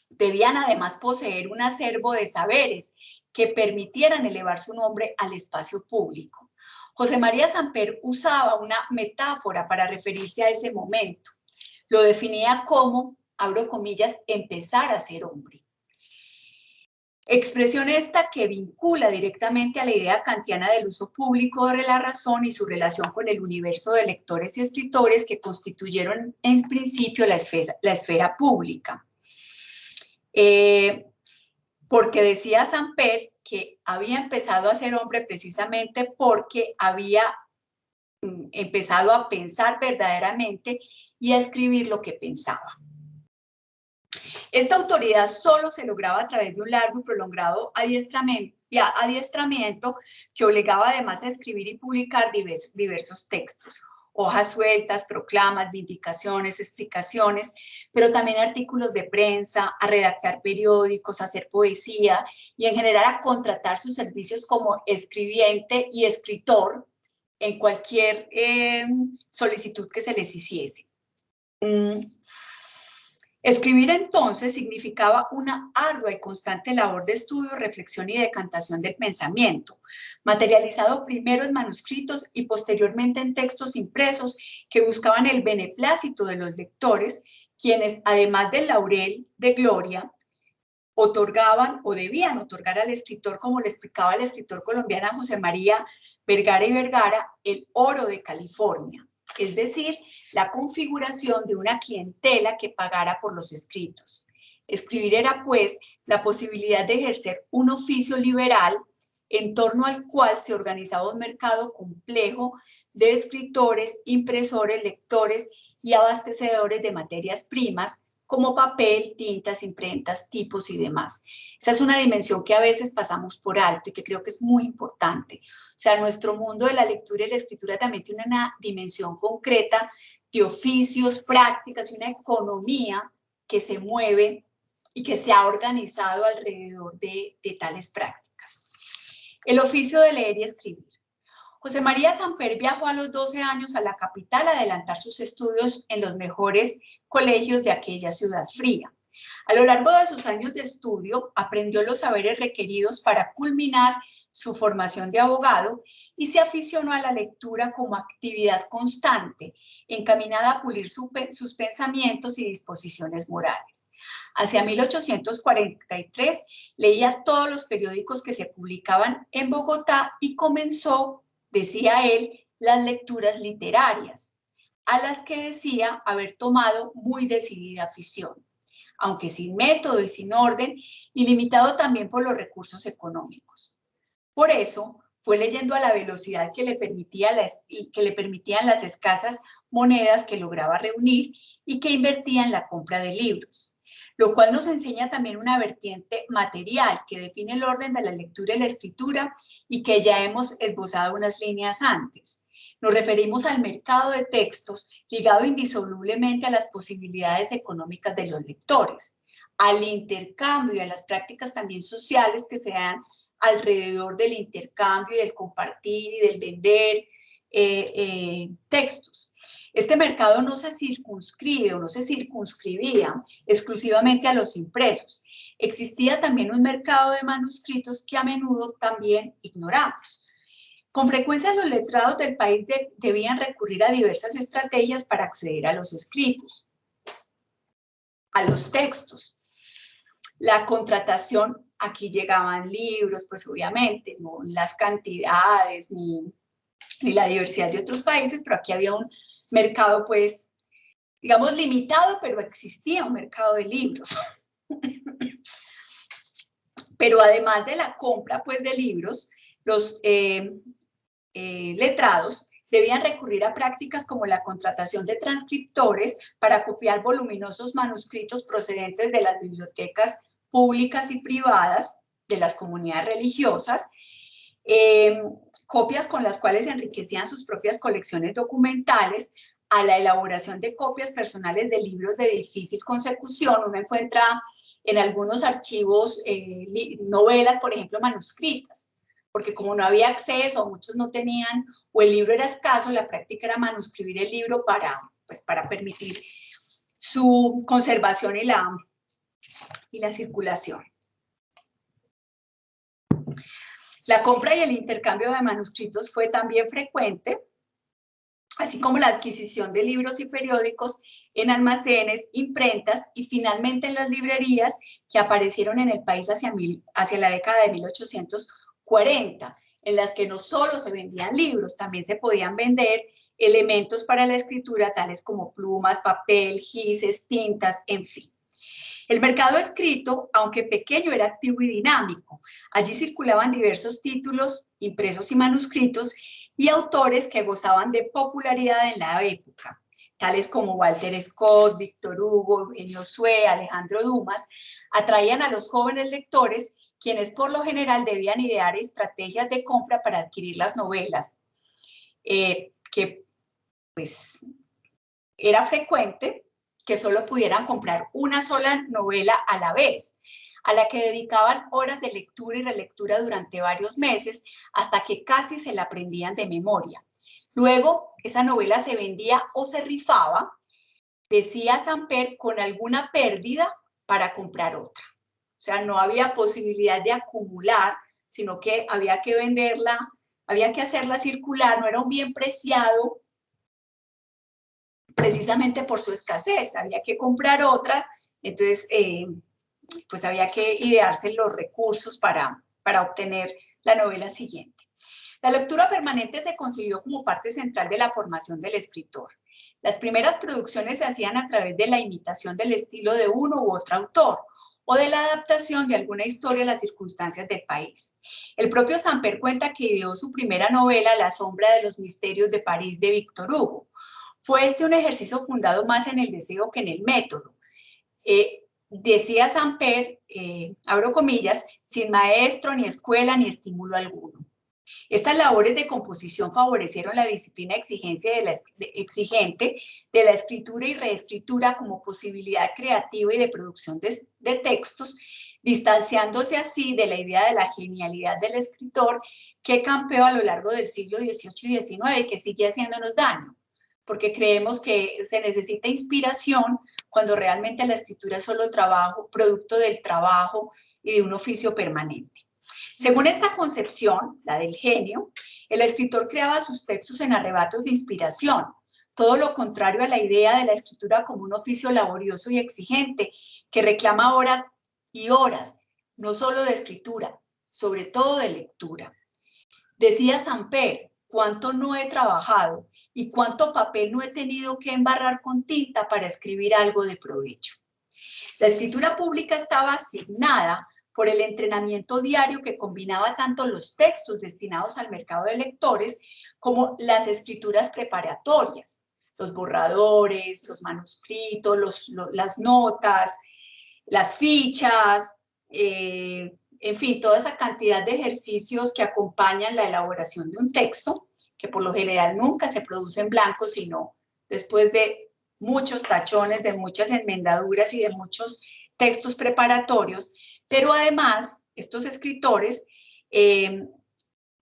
Debían además poseer un acervo de saberes que permitieran elevar su nombre al espacio público. José María Samper usaba una metáfora para referirse a ese momento. Lo definía como, abro comillas, empezar a ser hombre. Expresión esta que vincula directamente a la idea kantiana del uso público de la razón y su relación con el universo de lectores y escritores que constituyeron en principio la esfera pública. Porque decía Samper que había empezado a ser hombre precisamente porque había empezado a pensar verdaderamente y a escribir lo que pensaba. Esta autoridad solo se lograba a través de un largo y prolongado adiestramiento que obligaba además a escribir y publicar diversos textos, hojas sueltas, proclamas, vindicaciones, explicaciones, pero también artículos de prensa, a redactar periódicos, a hacer poesía y en general a contratar sus servicios como escribiente y escritor en cualquier solicitud que se les hiciese. Escribir entonces significaba una ardua y constante labor de estudio, reflexión y decantación del pensamiento, materializado primero en manuscritos y posteriormente en textos impresos que buscaban el beneplácito de los lectores, quienes, además del laurel de gloria, otorgaban o debían otorgar al escritor, como le explicaba el escritor colombiano José María Vergara y Vergara, el oro de California, es decir, la configuración de una clientela que pagara por los escritos. Escribir era, pues, la posibilidad de ejercer un oficio liberal en torno al cual se organizaba un mercado complejo de escritores, impresores, lectores y abastecedores de materias primas como papel, tintas, imprentas, tipos y demás. Esa es una dimensión que a veces pasamos por alto y que creo que es muy importante. O sea, nuestro mundo de la lectura y la escritura también tiene una dimensión concreta de oficios, prácticas y una economía que se mueve y que se ha organizado alrededor de tales prácticas. El oficio de leer y escribir. José María Samper viajó a los 12 años a la capital a adelantar sus estudios en los mejores colegios de aquella ciudad fría. A lo largo de sus años de estudio, aprendió los saberes requeridos para culminar su formación de abogado y se aficionó a la lectura como actividad constante, encaminada a pulir sus pensamientos y disposiciones morales. Hacia 1843 leía todos los periódicos que se publicaban en Bogotá y comenzó, decía él, las lecturas literarias, a las que decía haber tomado muy decidida afición, aunque sin método y sin orden, y limitado también por los recursos económicos. Por eso, fue leyendo a la velocidad que le permitían las escasas monedas que lograba reunir y que invertía en la compra de libros, lo cual nos enseña también una vertiente material que define el orden de la lectura y la escritura y que ya hemos esbozado unas líneas antes. Nos referimos al mercado de textos ligado indisolublemente a las posibilidades económicas de los lectores, al intercambio y a las prácticas también sociales que se dan alrededor del intercambio y del compartir y del vender textos. Este mercado no se circunscribe o no se circunscribía exclusivamente a los impresos. Existía también un mercado de manuscritos que a menudo también ignoramos. Con frecuencia los letrados del país debían recurrir a diversas estrategias para acceder a los escritos, a los textos. La contratación, aquí llegaban libros, pues obviamente, no las cantidades ni la diversidad de otros países, pero aquí había un mercado, pues, digamos, limitado, pero existía un mercado de libros. Pero además de la compra, pues, de libros, los letrados debían recurrir a prácticas como la contratación de transcriptores para copiar voluminosos manuscritos procedentes de las bibliotecas públicas y privadas de las comunidades religiosas, copias con las cuales enriquecían sus propias colecciones documentales, a la elaboración de copias personales de libros de difícil consecución. Uno encuentra en algunos archivos novelas, por ejemplo, manuscritas, porque como no había acceso, muchos no tenían, o el libro era escaso, la práctica era manuscribir el libro para permitir su conservación y la circulación. La compra y el intercambio de manuscritos fue también frecuente, así como la adquisición de libros y periódicos en almacenes, imprentas y finalmente en las librerías que aparecieron en el país hacia la década de 1840, en las que no solo se vendían libros, también se podían vender elementos para la escritura, tales como plumas, papel, gises, tintas, en fin. El mercado escrito, aunque pequeño, era activo y dinámico. Allí circulaban diversos títulos, impresos y manuscritos, y autores que gozaban de popularidad en la época, tales como Walter Scott, Víctor Hugo, Eugenio Sue, Alejandro Dumas, atraían a los jóvenes lectores, quienes por lo general debían idear estrategias de compra para adquirir las novelas, que pues era frecuente que solo pudieran comprar una sola novela a la vez, a la que dedicaban horas de lectura y relectura durante varios meses hasta que casi se la aprendían de memoria. Luego, esa novela se vendía o se rifaba, decía Samper, con alguna pérdida para comprar otra. O sea, no había posibilidad de acumular, sino que había que venderla, había que hacerla circular, no era un bien preciado precisamente por su escasez, había que comprar otra, entonces pues había que idearse los recursos para obtener la novela siguiente. La lectura permanente se concibió como parte central de la formación del escritor. Las primeras producciones se hacían a través de la imitación del estilo de uno u otro autor o de la adaptación de alguna historia a las circunstancias del país. El propio Samper cuenta que ideó su primera novela, La sombra de los misterios de París, de Víctor Hugo. Fue este un ejercicio fundado más en el deseo que en el método. Decía Samper, abro comillas, sin maestro, ni escuela, ni estímulo alguno. Estas labores de composición favorecieron la disciplina exigente de la escritura y reescritura como posibilidad creativa y de producción de textos, distanciándose así de la idea de la genialidad del escritor que campeó a lo largo del siglo XVIII y XIX y que sigue haciéndonos daño, porque creemos que se necesita inspiración cuando realmente la escritura es solo trabajo, producto del trabajo y de un oficio permanente. Según esta concepción, la del genio, el escritor creaba sus textos en arrebatos de inspiración, todo lo contrario a la idea de la escritura como un oficio laborioso y exigente que reclama horas y horas, no solo de escritura, sobre todo de lectura. Decía Samper, cuánto no he trabajado y cuánto papel no he tenido que embarrar con tinta para escribir algo de provecho. La escritura pública estaba asignada por el entrenamiento diario que combinaba tanto los textos destinados al mercado de lectores como las escrituras preparatorias, los borradores, los manuscritos, las notas, las fichas, en fin, toda esa cantidad de ejercicios que acompañan la elaboración de un texto, que por lo general nunca se produce en blanco, sino después de muchos tachones, de muchas enmendaduras y de muchos textos preparatorios, pero además estos escritores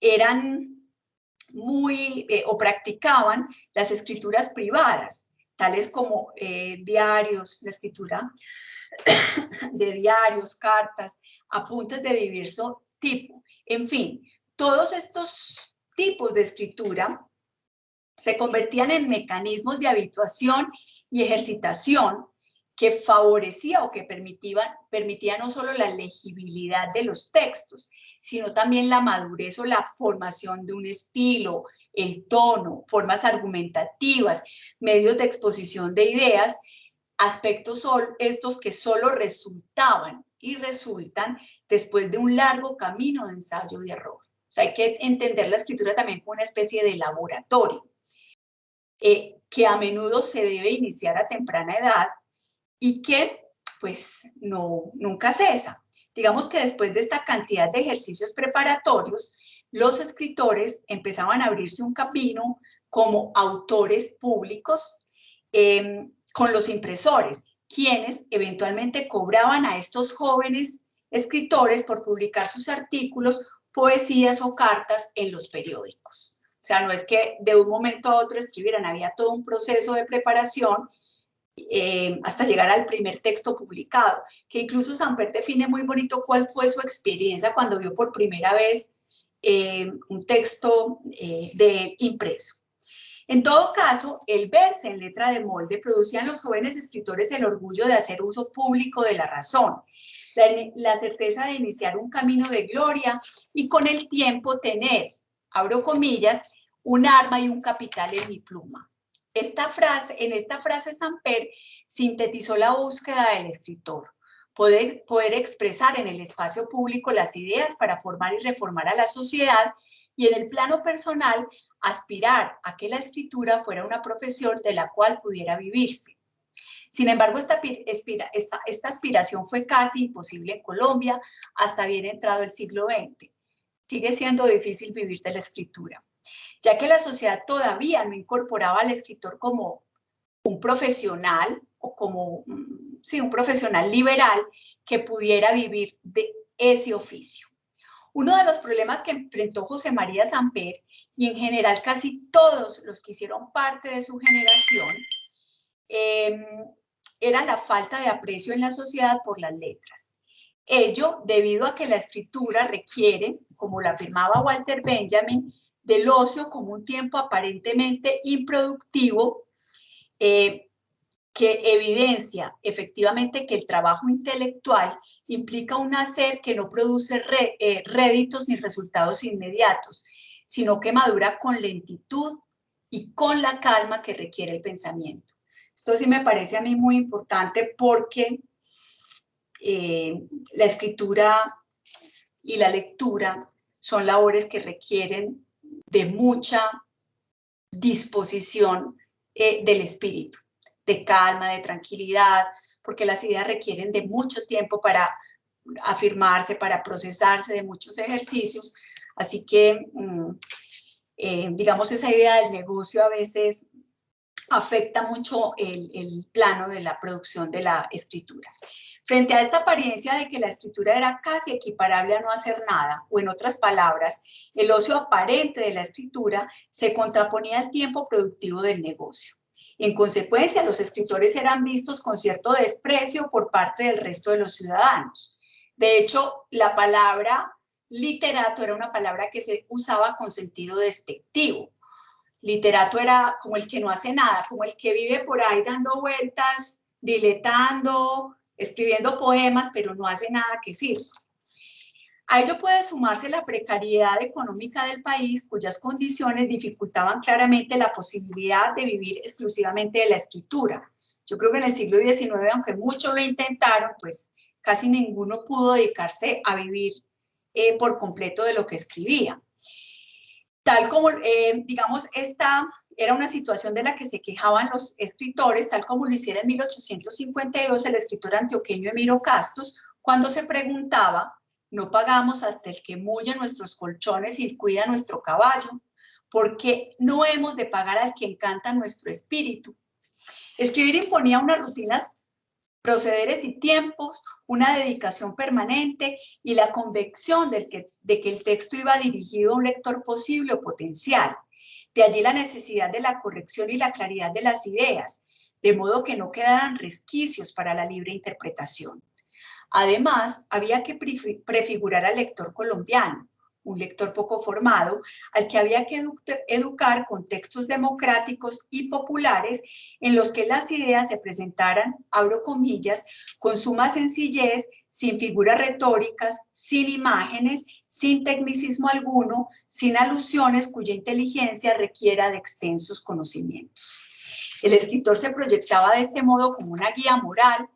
eran o practicaban las escrituras privadas, tales como diarios, la escritura de diarios, cartas, apuntes de diverso tipo. En fin, todos estos tipos de escritura se convertían en mecanismos de habituación y ejercitación que favorecía o que permitía no solo la legibilidad de los textos, sino también la madurez o la formación de un estilo, el tono, formas argumentativas, medios de exposición de ideas, aspectos son estos que solo resultaban y resultan después de un largo camino de ensayo y error. O sea, hay que entender la escritura también como una especie de laboratorio, que a menudo se debe iniciar a temprana edad y que pues nunca cesa. Digamos que después de esta cantidad de ejercicios preparatorios, los escritores empezaban a abrirse un camino como autores públicos con los impresores, quienes eventualmente cobraban a estos jóvenes escritores por publicar sus artículos, poesías o cartas en los periódicos. O sea, no es que de un momento a otro escribieran, había todo un proceso de preparación hasta llegar al primer texto publicado, que incluso Samper define muy bonito cuál fue su experiencia cuando vio por primera vez un texto de impreso. En todo caso, el verse en letra de molde producía en los jóvenes escritores el orgullo de hacer uso público de la razón, la certeza de iniciar un camino de gloria y con el tiempo tener, abro comillas, un arma y un capital en mi pluma. En esta frase Samper sintetizó la búsqueda del escritor, poder expresar en el espacio público las ideas para formar y reformar a la sociedad y en el plano personal aspirar a que la escritura fuera una profesión de la cual pudiera vivirse. Sin embargo, esta aspiración fue casi imposible en Colombia hasta bien entrado el siglo XX. Sigue siendo difícil vivir de la escritura, ya que la sociedad todavía no incorporaba al escritor como un profesional o como un profesional liberal que pudiera vivir de ese oficio. Uno de los problemas que enfrentó José María Samper y en general casi todos los que hicieron parte de su generación era la falta de aprecio en la sociedad por las letras. Ello debido a que la escritura requiere, como lo afirmaba Walter Benjamin, del ocio como un tiempo aparentemente improductivo que evidencia efectivamente que el trabajo intelectual implica un hacer que no produce réditos ni resultados inmediatos, sino que madura con lentitud y con la calma que requiere el pensamiento. Esto sí me parece a mí muy importante porque la escritura y la lectura son labores que requieren de mucha disposición del espíritu, de calma, de tranquilidad, porque las ideas requieren de mucho tiempo para afirmarse, para procesarse, de muchos ejercicios. Así que, digamos, esa idea del negocio a veces afecta mucho el plano de la producción de la escritura. Frente a esta apariencia de que la escritura era casi equiparable a no hacer nada, o en otras palabras, el ocio aparente de la escritura se contraponía al tiempo productivo del negocio. En consecuencia, los escritores eran vistos con cierto desprecio por parte del resto de los ciudadanos. De hecho, la palabra literato era una palabra que se usaba con sentido despectivo. Literato era como el que no hace nada, como el que vive por ahí dando vueltas, diletando, escribiendo poemas, pero no hace nada que sirva. A ello puede sumarse la precariedad económica del país, cuyas condiciones dificultaban claramente la posibilidad de vivir exclusivamente de la escritura. Yo creo que en el siglo XIX, aunque muchos lo intentaron, pues casi ninguno pudo dedicarse a vivir por completo de lo que escribía. Tal como, digamos, esta era una situación de la que se quejaban los escritores, tal como lo hiciera en 1852 el escritor antioqueño Emiro Castos, cuando se preguntaba: ¿no pagamos hasta el que mulle nuestros colchones y cuida nuestro caballo? ¿Por qué no hemos de pagar al que encanta nuestro espíritu? Escribir imponía unas rutinas, procederes y tiempos, una dedicación permanente y la convicción de que el texto iba dirigido a un lector posible o potencial. De allí la necesidad de la corrección y la claridad de las ideas, de modo que no quedaran resquicios para la libre interpretación. Además, había que prefigurar al lector colombiano, un lector poco formado, al que había que educar con textos democráticos y populares en los que las ideas se presentaran, abro comillas, con suma sencillez, sin figuras retóricas, sin imágenes, sin tecnicismo alguno, sin alusiones cuya inteligencia requiera de extensos conocimientos. El escritor se proyectaba de este modo como una guía moral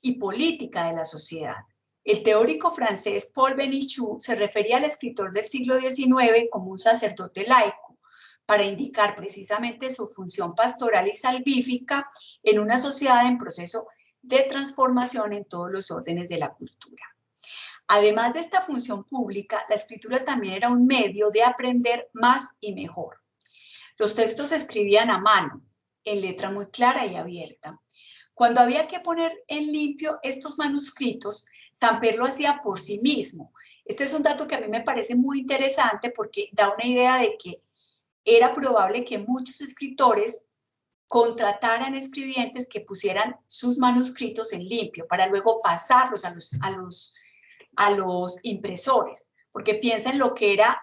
y política de la sociedad. El teórico francés Paul Benichou se refería al escritor del siglo XIX como un sacerdote laico, para indicar precisamente su función pastoral y salvífica en una sociedad en proceso de transformación en todos los órdenes de la cultura. Además de esta función pública, la escritura también era un medio de aprender más y mejor. Los textos se escribían a mano, en letra muy clara y abierta. Cuando había que poner en limpio estos manuscritos, Samper lo hacía por sí mismo. Este es un dato que a mí me parece muy interesante porque da una idea de que era probable que muchos escritores contrataran escribientes que pusieran sus manuscritos en limpio para luego pasarlos a los impresores, porque piensen lo que era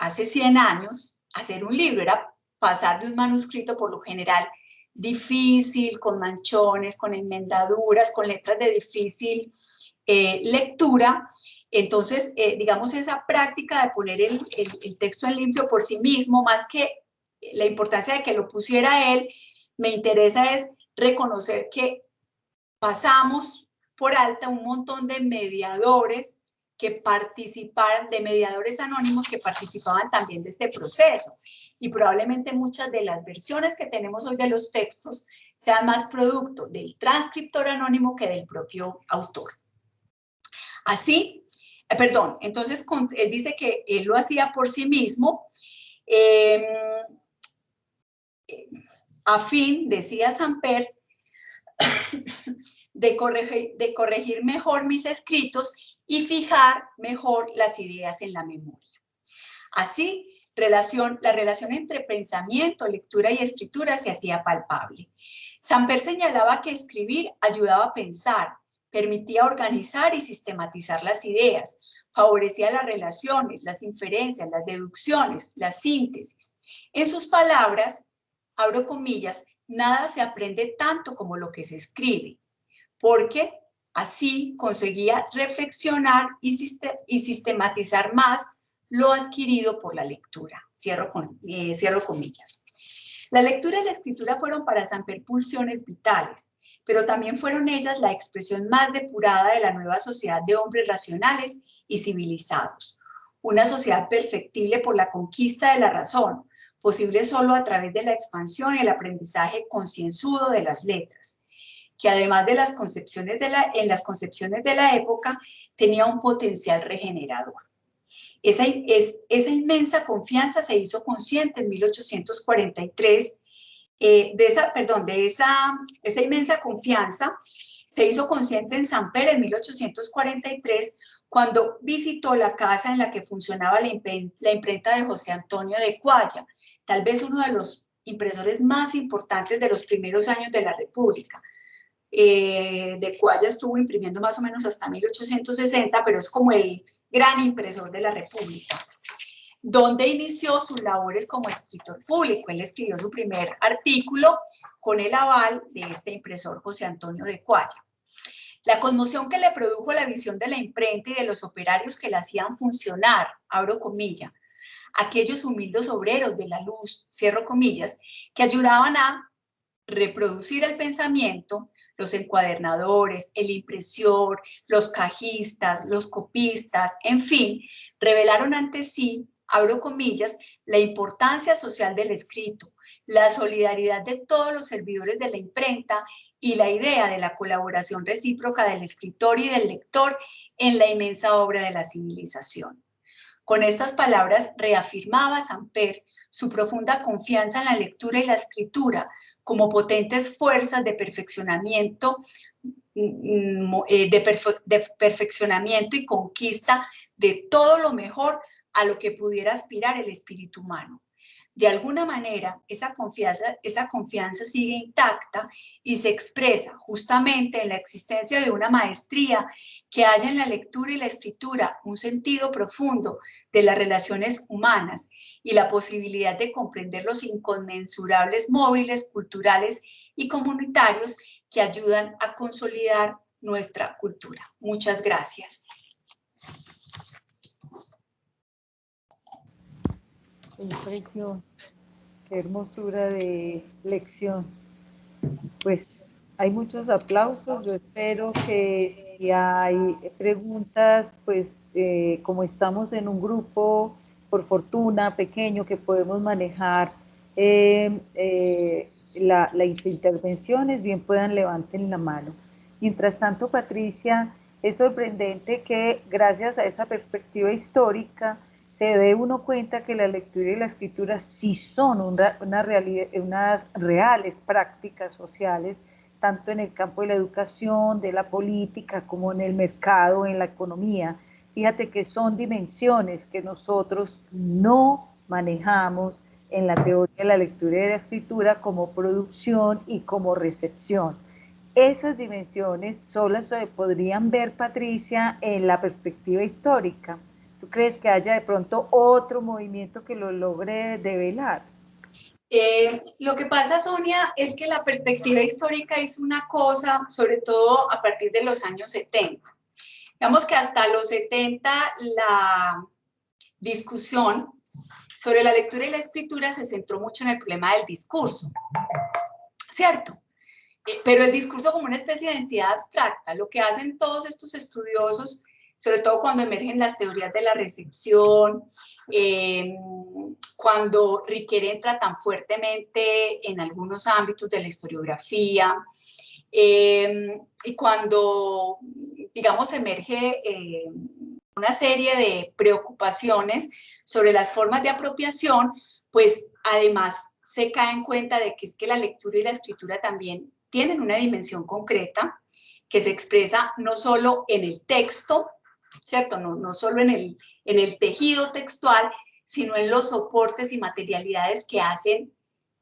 hace 100 años, hacer un libro era pasar de un manuscrito por lo general difícil, con manchones, con enmendaduras, con letras de difícil lectura. Entonces, digamos, esa práctica de poner el texto en limpio por sí mismo, más que la importancia de que lo pusiera él, me interesa es reconocer que pasamos por alta un montón de mediadores que participaban, de mediadores anónimos que participaban también de este proceso. Y probablemente muchas de las versiones que tenemos hoy de los textos sean más producto del transcriptor anónimo que del propio autor. Así, perdón, entonces él dice que él lo hacía por sí mismo, a fin, decía Samper, de corregir mejor mis escritos y fijar mejor las ideas en la memoria. Así, la relación entre pensamiento, lectura y escritura se hacía palpable. Samper señalaba que escribir ayudaba a pensar, permitía organizar y sistematizar las ideas, favorecía las relaciones, las inferencias, las deducciones, la síntesis. En sus palabras, abro comillas, nada se aprende tanto como lo que se escribe, porque así conseguía reflexionar y sistematizar más lo adquirido por la lectura. Cierro comillas. La lectura y la escritura fueron para Samper pulsiones vitales, pero también fueron ellas la expresión más depurada de la nueva sociedad de hombres racionales y civilizados. Una sociedad perfectible por la conquista de la razón, posible solo a través de la expansión y el aprendizaje concienzudo de las letras, que además de las concepciones en las concepciones de la época tenía un potencial regenerador. Esa inmensa confianza se hizo consciente en 1843, esa inmensa confianza se hizo consciente en Samper en 1843, cuando visitó la casa en la que funcionaba la imprenta de José Antonio de Cuaya, tal vez uno de los impresores más importantes de los primeros años de la República. De Cuaya estuvo imprimiendo más o menos hasta 1860, pero es como el gran impresor de la República, donde inició sus labores como escritor público. Él escribió su primer artículo con el aval de este impresor José Antonio de Cuaya. La conmoción que le produjo la visión de la imprenta y de los operarios que la hacían funcionar, abro comillas, aquellos humildes obreros de la luz, cierro comillas, que ayudaban a reproducir el pensamiento, los encuadernadores, el impresor, los cajistas, los copistas, en fin, revelaron ante sí, abro comillas, la importancia social del escrito, la solidaridad de todos los servidores de la imprenta y la idea de la colaboración recíproca del escritor y del lector en la inmensa obra de la civilización. Con estas palabras reafirmaba Samper su profunda confianza en la lectura y la escritura como potentes fuerzas de perfeccionamiento, de perfeccionamiento y conquista de todo lo mejor a lo que pudiera aspirar el espíritu humano. De alguna manera, esa confianza sigue intacta y se expresa justamente en la existencia de una maestría que haya en la lectura y la escritura un sentido profundo de las relaciones humanas y la posibilidad de comprender los inconmensurables móviles culturales y comunitarios que ayudan a consolidar nuestra cultura. Muchas gracias. Qué impresión, qué hermosura de lección. Pues hay muchos aplausos. Yo espero que si hay preguntas, pues como estamos en un grupo, por fortuna, pequeño, que podemos manejar las intervenciones, bien puedan levanten la mano. Mientras tanto, Patricia, es sorprendente que gracias a esa perspectiva histórica se dé uno cuenta que la lectura y la escritura sí son unas reales prácticas sociales, tanto en el campo de la educación, de la política, como en el mercado, en la economía. Fíjate que son dimensiones que nosotros no manejamos en la teoría de la lectura y de la escritura como producción y como recepción. Esas dimensiones solo se podrían ver, Patricia, en la perspectiva histórica. ¿Tú crees que haya de pronto otro movimiento que lo logre develar? Lo que pasa, Sonia, es que la perspectiva histórica es una cosa, sobre todo a partir de los años 70. Digamos que hasta los 70 la discusión sobre la lectura y la escritura se centró mucho en el problema del discurso, ¿cierto? Pero el discurso como una especie de entidad abstracta. Lo que hacen todos estos estudiosos, sobre todo cuando emergen las teorías de la recepción, cuando Riquet entra tan fuertemente en algunos ámbitos de la historiografía, y cuando, digamos, emerge una serie de preocupaciones sobre las formas de apropiación, pues además se cae en cuenta de que es que la lectura y la escritura también tienen una dimensión concreta que se expresa no solo en el texto, ¿cierto? No solo en el tejido textual, sino en los soportes y materialidades que hacen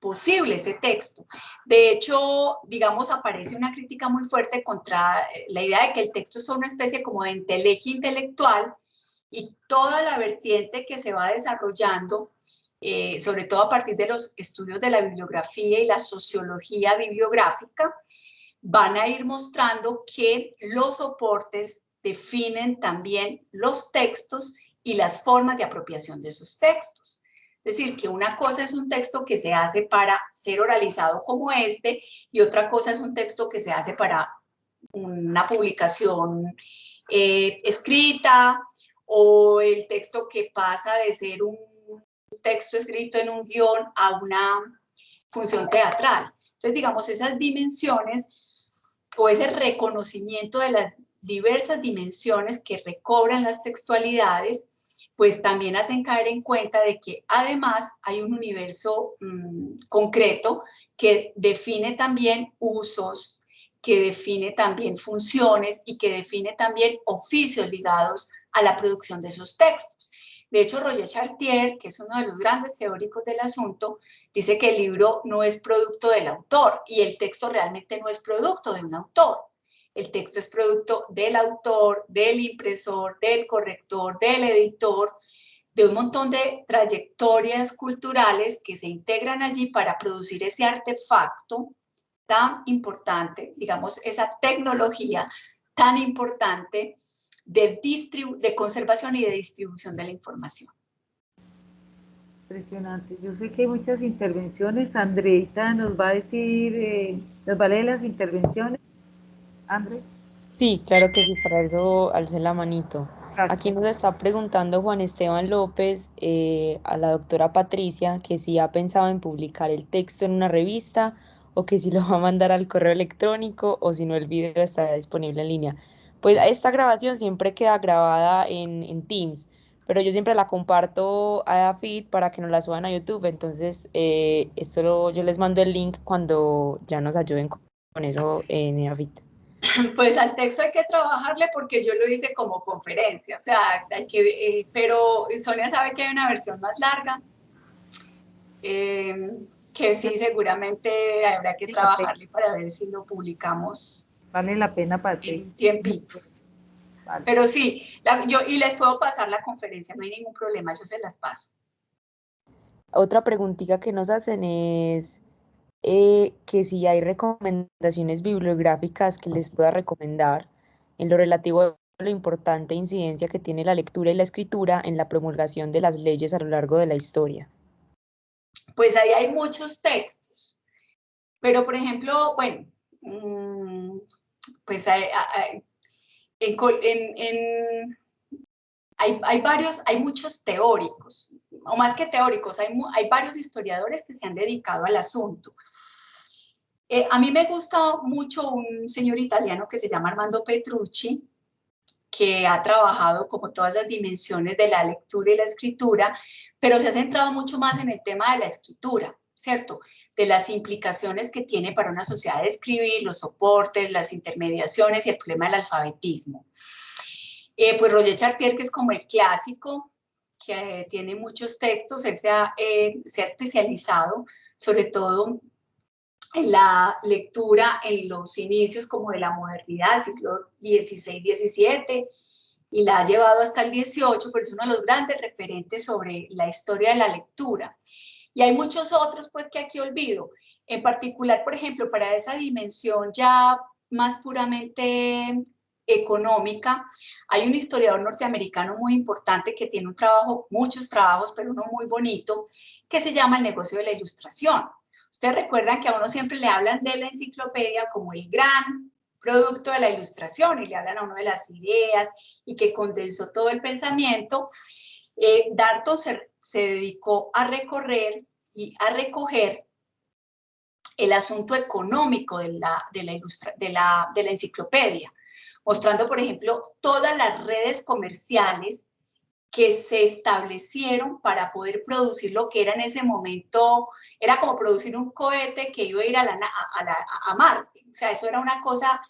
posible ese texto. De hecho, digamos, aparece una crítica muy fuerte contra la idea de que el texto es una especie como de entelequia intelectual y toda la vertiente que se va desarrollando, sobre todo a partir de los estudios de la bibliografía y la sociología bibliográfica, van a ir mostrando que los soportes definen también los textos y las formas de apropiación de esos textos. Es decir, que una cosa es un texto que se hace para ser oralizado como este y otra cosa es un texto que se hace para una publicación escrita o el texto que pasa de ser un texto escrito en un guión a una función teatral. Entonces, digamos, esas dimensiones o ese reconocimiento de las diversas dimensiones que recobran las textualidades, pues también hacen caer en cuenta de que además hay un universo concreto que define también usos, que define también funciones y que define también oficios ligados a la producción de esos textos. De hecho, Roger Chartier, que es uno de los grandes teóricos del asunto, dice que el libro no es producto del autor y el texto realmente no es producto de un autor. El texto es producto del autor, del impresor, del corrector, del editor, de un montón de trayectorias culturales que se integran allí para producir ese artefacto tan importante, digamos, esa tecnología tan importante de conservación y de distribución de la información. Impresionante. Yo sé que hay muchas intervenciones. Andreita nos va a decir, nos va a leer las intervenciones. André, Sí, claro que sí, para eso alcé la manito. Aquí gracias. nos está preguntando Juan Esteban López a la doctora Patricia que si ha pensado en publicar el texto en una revista o que si lo va a mandar al correo electrónico o si no el video estará disponible en línea. Pues esta grabación siempre queda grabada en Teams, pero yo siempre la comparto a feed para que nos la suban a YouTube. Entonces, yo les mando el link cuando ya nos ayuden con eso en AFIT. Pues al texto hay que trabajarle porque yo lo hice como conferencia, o sea, pero Sonia sabe que hay una versión más larga, que sí, seguramente habrá que trabajarle para ver si lo publicamos Vale la pena para ti. en un tiempito. Vale. Pero sí, y les puedo pasar la conferencia, no hay ningún problema, yo se las paso. Otra preguntita que nos hacen es que si hay recomendaciones bibliográficas que les pueda recomendar en lo relativo a la importante incidencia que tiene la lectura y la escritura en la promulgación de las leyes a lo largo de la historia. Pues ahí hay muchos textos, pero por ejemplo, bueno, pues hay muchos teóricos, o más que teóricos, hay varios historiadores que se han dedicado al asunto. A mí me gusta mucho un señor italiano que se llama Armando Petrucci, que ha trabajado como todas las dimensiones de la lectura y la escritura, pero se ha centrado mucho más en el tema de la escritura, ¿cierto? De las implicaciones que tiene para una sociedad de escribir, los soportes, las intermediaciones y el problema del alfabetismo. Pues Roger Chartier, que es como el clásico, que tiene muchos textos, él se ha especializado sobre todo en la lectura en los inicios como de la modernidad, siglo XVI, XVII, y la ha llevado hasta el 18, pero es uno de los grandes referentes sobre la historia de la lectura. Y hay muchos otros, pues, que aquí olvido. En particular, por ejemplo, para esa dimensión ya más puramente económica, hay un historiador norteamericano muy importante que tiene un trabajo, muchos trabajos, pero uno muy bonito, que se llama El negocio de la ilustración. Ustedes recuerdan que a uno siempre le hablan de la enciclopedia como el gran producto de la ilustración y le hablan a uno de las ideas y que condensó todo el pensamiento. Darton se dedicó a recorrer y a recoger el asunto económico de la enciclopedia, mostrando, por ejemplo, todas las redes comerciales que se establecieron para poder producir lo que era en ese momento, era como producir un cohete que iba a ir a Marte. O sea, eso era una cosa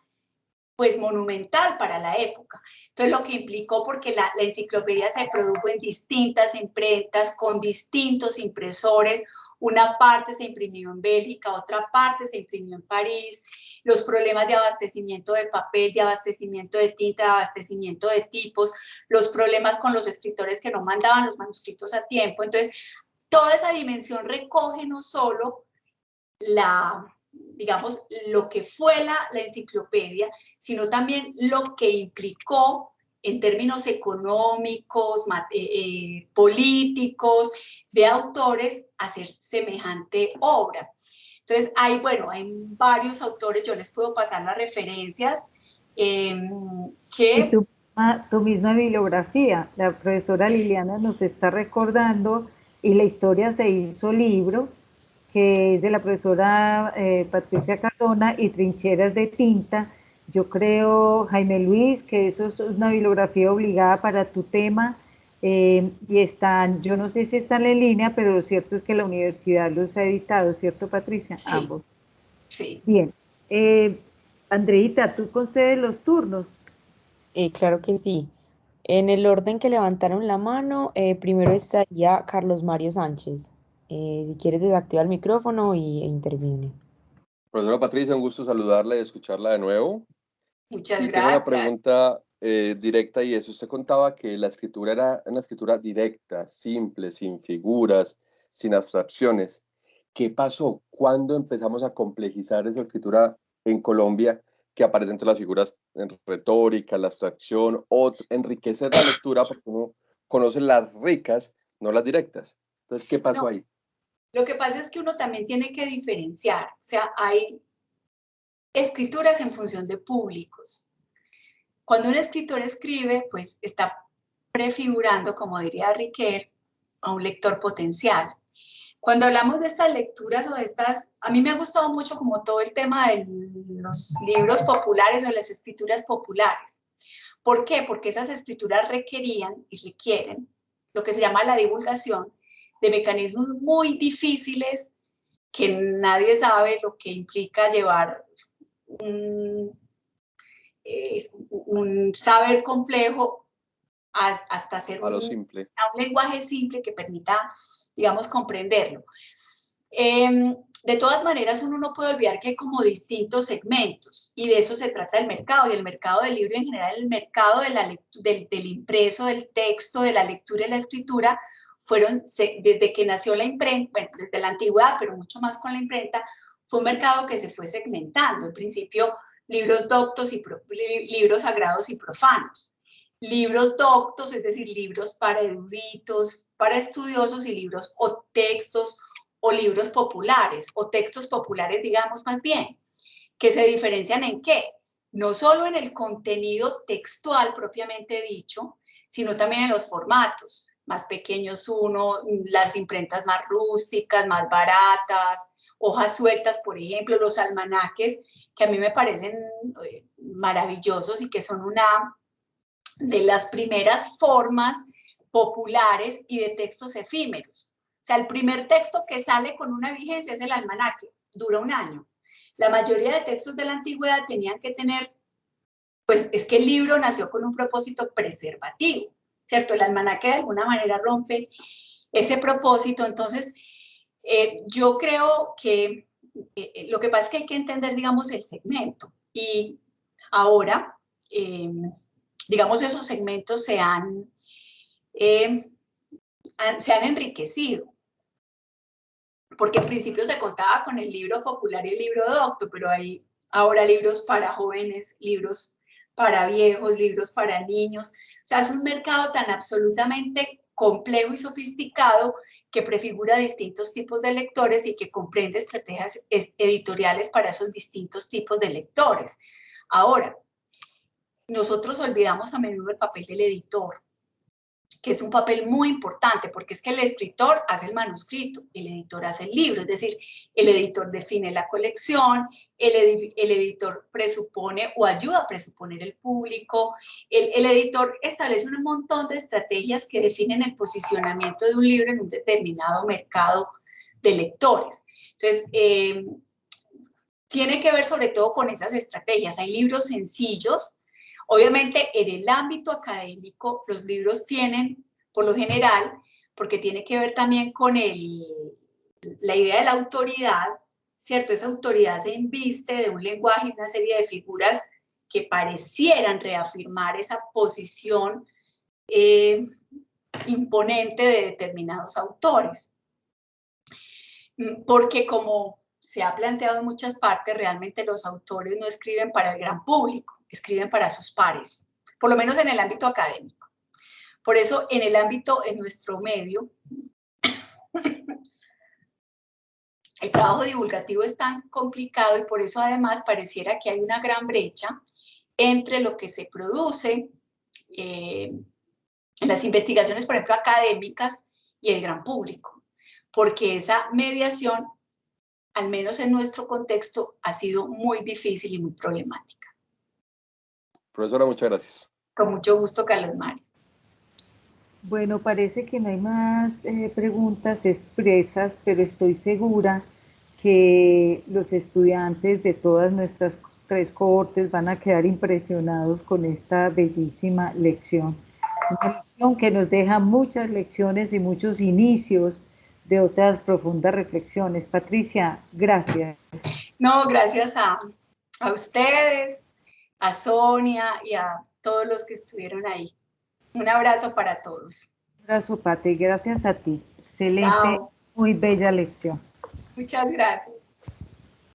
pues monumental para la época. Entonces lo que implicó, porque la enciclopedia se produjo en distintas imprentas, con distintos impresores, una parte se imprimió en Bélgica, otra parte se imprimió en París, los problemas de abastecimiento de papel, de abastecimiento de tinta, de abastecimiento de tipos, los problemas con los escritores que no mandaban los manuscritos a tiempo. Entonces, toda esa dimensión recoge no solo digamos, lo que fue la enciclopedia, sino también lo que implicó en términos económicos, políticos, de autores, hacer semejante obra. Entonces, bueno, hay varios autores, yo les puedo pasar las referencias, Y tu misma bibliografía, la profesora Liliana nos está recordando, y la historia se hizo libro, que es de la profesora Patricia Cardona, y Trincheras de Tinta. Yo creo, Jaime Luis, que eso es una bibliografía obligada para tu tema, y están, yo no sé si están en línea, pero lo cierto es que la universidad los ha editado, ¿cierto, Patricia? Sí, ambos. Sí. Bien. Andreita, tú concedes los turnos. Claro que sí. En el orden que levantaron la mano, primero estaría Carlos Mario Sánchez. Si quieres, desactiva el micrófono e interviene. Profesora Patricia, un gusto saludarla y escucharla de nuevo. Muchas Y tengo una gracias. pregunta directa, y es, usted contaba que la escritura era una escritura directa, simple, sin figuras, sin abstracciones. ¿Qué pasó? ¿Cuándo empezamos a complejizar esa escritura en Colombia, que aparecen entre las figuras en retórica, la abstracción, o enriquecer la lectura porque uno conoce las ricas, no las directas? Entonces, ¿qué pasó No, ahí? lo que pasa es que uno también tiene que diferenciar, o sea, hay escrituras en función de públicos. Cuando un escritor escribe, pues está prefigurando, como diría Riquet, a un lector potencial. Cuando hablamos de estas lecturas o de estas, a mí me ha gustado mucho como todo el tema de los libros populares o las escrituras populares. ¿Por qué? Porque esas escrituras requerían y requieren lo que se llama la divulgación de mecanismos muy difíciles que nadie sabe lo que implica llevar un saber complejo hasta hacer A lo simple. un lenguaje simple que permita, digamos, comprenderlo. De todas maneras, uno no puede olvidar que hay como distintos segmentos, y de eso se trata el mercado, y el mercado del libro en general, el mercado del impreso, del texto, de la lectura y la escritura, desde que nació la imprenta, bueno, desde la antigüedad, pero mucho más con la imprenta, fue un mercado que se fue segmentando. En principio, libros doctos y libros sagrados y profanos. Libros doctos, es decir, libros para eruditos, para estudiosos, y libros o textos o libros populares, o textos populares, digamos más bien, que se diferencian en qué, no solo en el contenido textual propiamente dicho, sino también en los formatos, más pequeños las imprentas más rústicas, más baratas, hojas sueltas, por ejemplo, los almanaques, que a mí me parecen maravillosos y que son una de las primeras formas populares y de textos efímeros. O sea, el primer texto que sale con una vigencia es el almanaque, dura un año. La mayoría de textos de la antigüedad tenían que tener, pues es que el libro nació con un propósito preservativo, ¿cierto? El almanaque de alguna manera rompe ese propósito. Entonces, yo creo que lo que pasa es que hay que entender, digamos, el segmento. Y ahora, digamos, esos segmentos se han enriquecido. Porque en principio se contaba con el libro popular y el libro docto, pero hay ahora libros para jóvenes, libros para viejos, libros para niños. O sea, es un mercado tan absolutamente complejo y sofisticado que prefigura distintos tipos de lectores y que comprende estrategias editoriales para esos distintos tipos de lectores. Ahora, nosotros olvidamos a menudo el papel del editor, que es un papel muy importante, porque es que el escritor hace el manuscrito, el editor hace el libro, es decir, el editor define la colección, el editor presupone o ayuda a presuponer el público, el editor establece un montón de estrategias que definen el posicionamiento de un libro en un determinado mercado de lectores. Entonces, tiene que ver sobre todo con esas estrategias. Hay libros sencillos. Obviamente, en el ámbito académico, los libros tienen, por lo general, porque tiene que ver también con la idea de la autoridad, ¿cierto? Esa autoridad se inviste de un lenguaje y una serie de figuras que parecieran reafirmar esa posición imponente de determinados autores. Porque como se ha planteado en muchas partes, realmente los autores no escriben para el gran público, escriben para sus pares, por lo menos en el ámbito académico. Por eso, en nuestro medio, el trabajo divulgativo es tan complicado y por eso además pareciera que hay una gran brecha entre lo que se produce en las investigaciones, por ejemplo, académicas y el gran público, porque esa mediación, al menos en nuestro contexto, ha sido muy difícil y muy problemática. Profesora, muchas gracias. Con mucho gusto, Carlos Mario. Bueno, parece que no hay más preguntas expresas, pero estoy segura que los estudiantes de todas nuestras 3 cohortes van a quedar impresionados con esta bellísima lección. Una lección que nos deja muchas lecciones y muchos inicios de otras profundas reflexiones. Patricia, gracias. No, gracias a ustedes, a Sonia y a todos los que estuvieron ahí. Un abrazo para todos. Un abrazo, Pati, gracias a ti. Excelente, Chao. muy bella lección. Muchas gracias.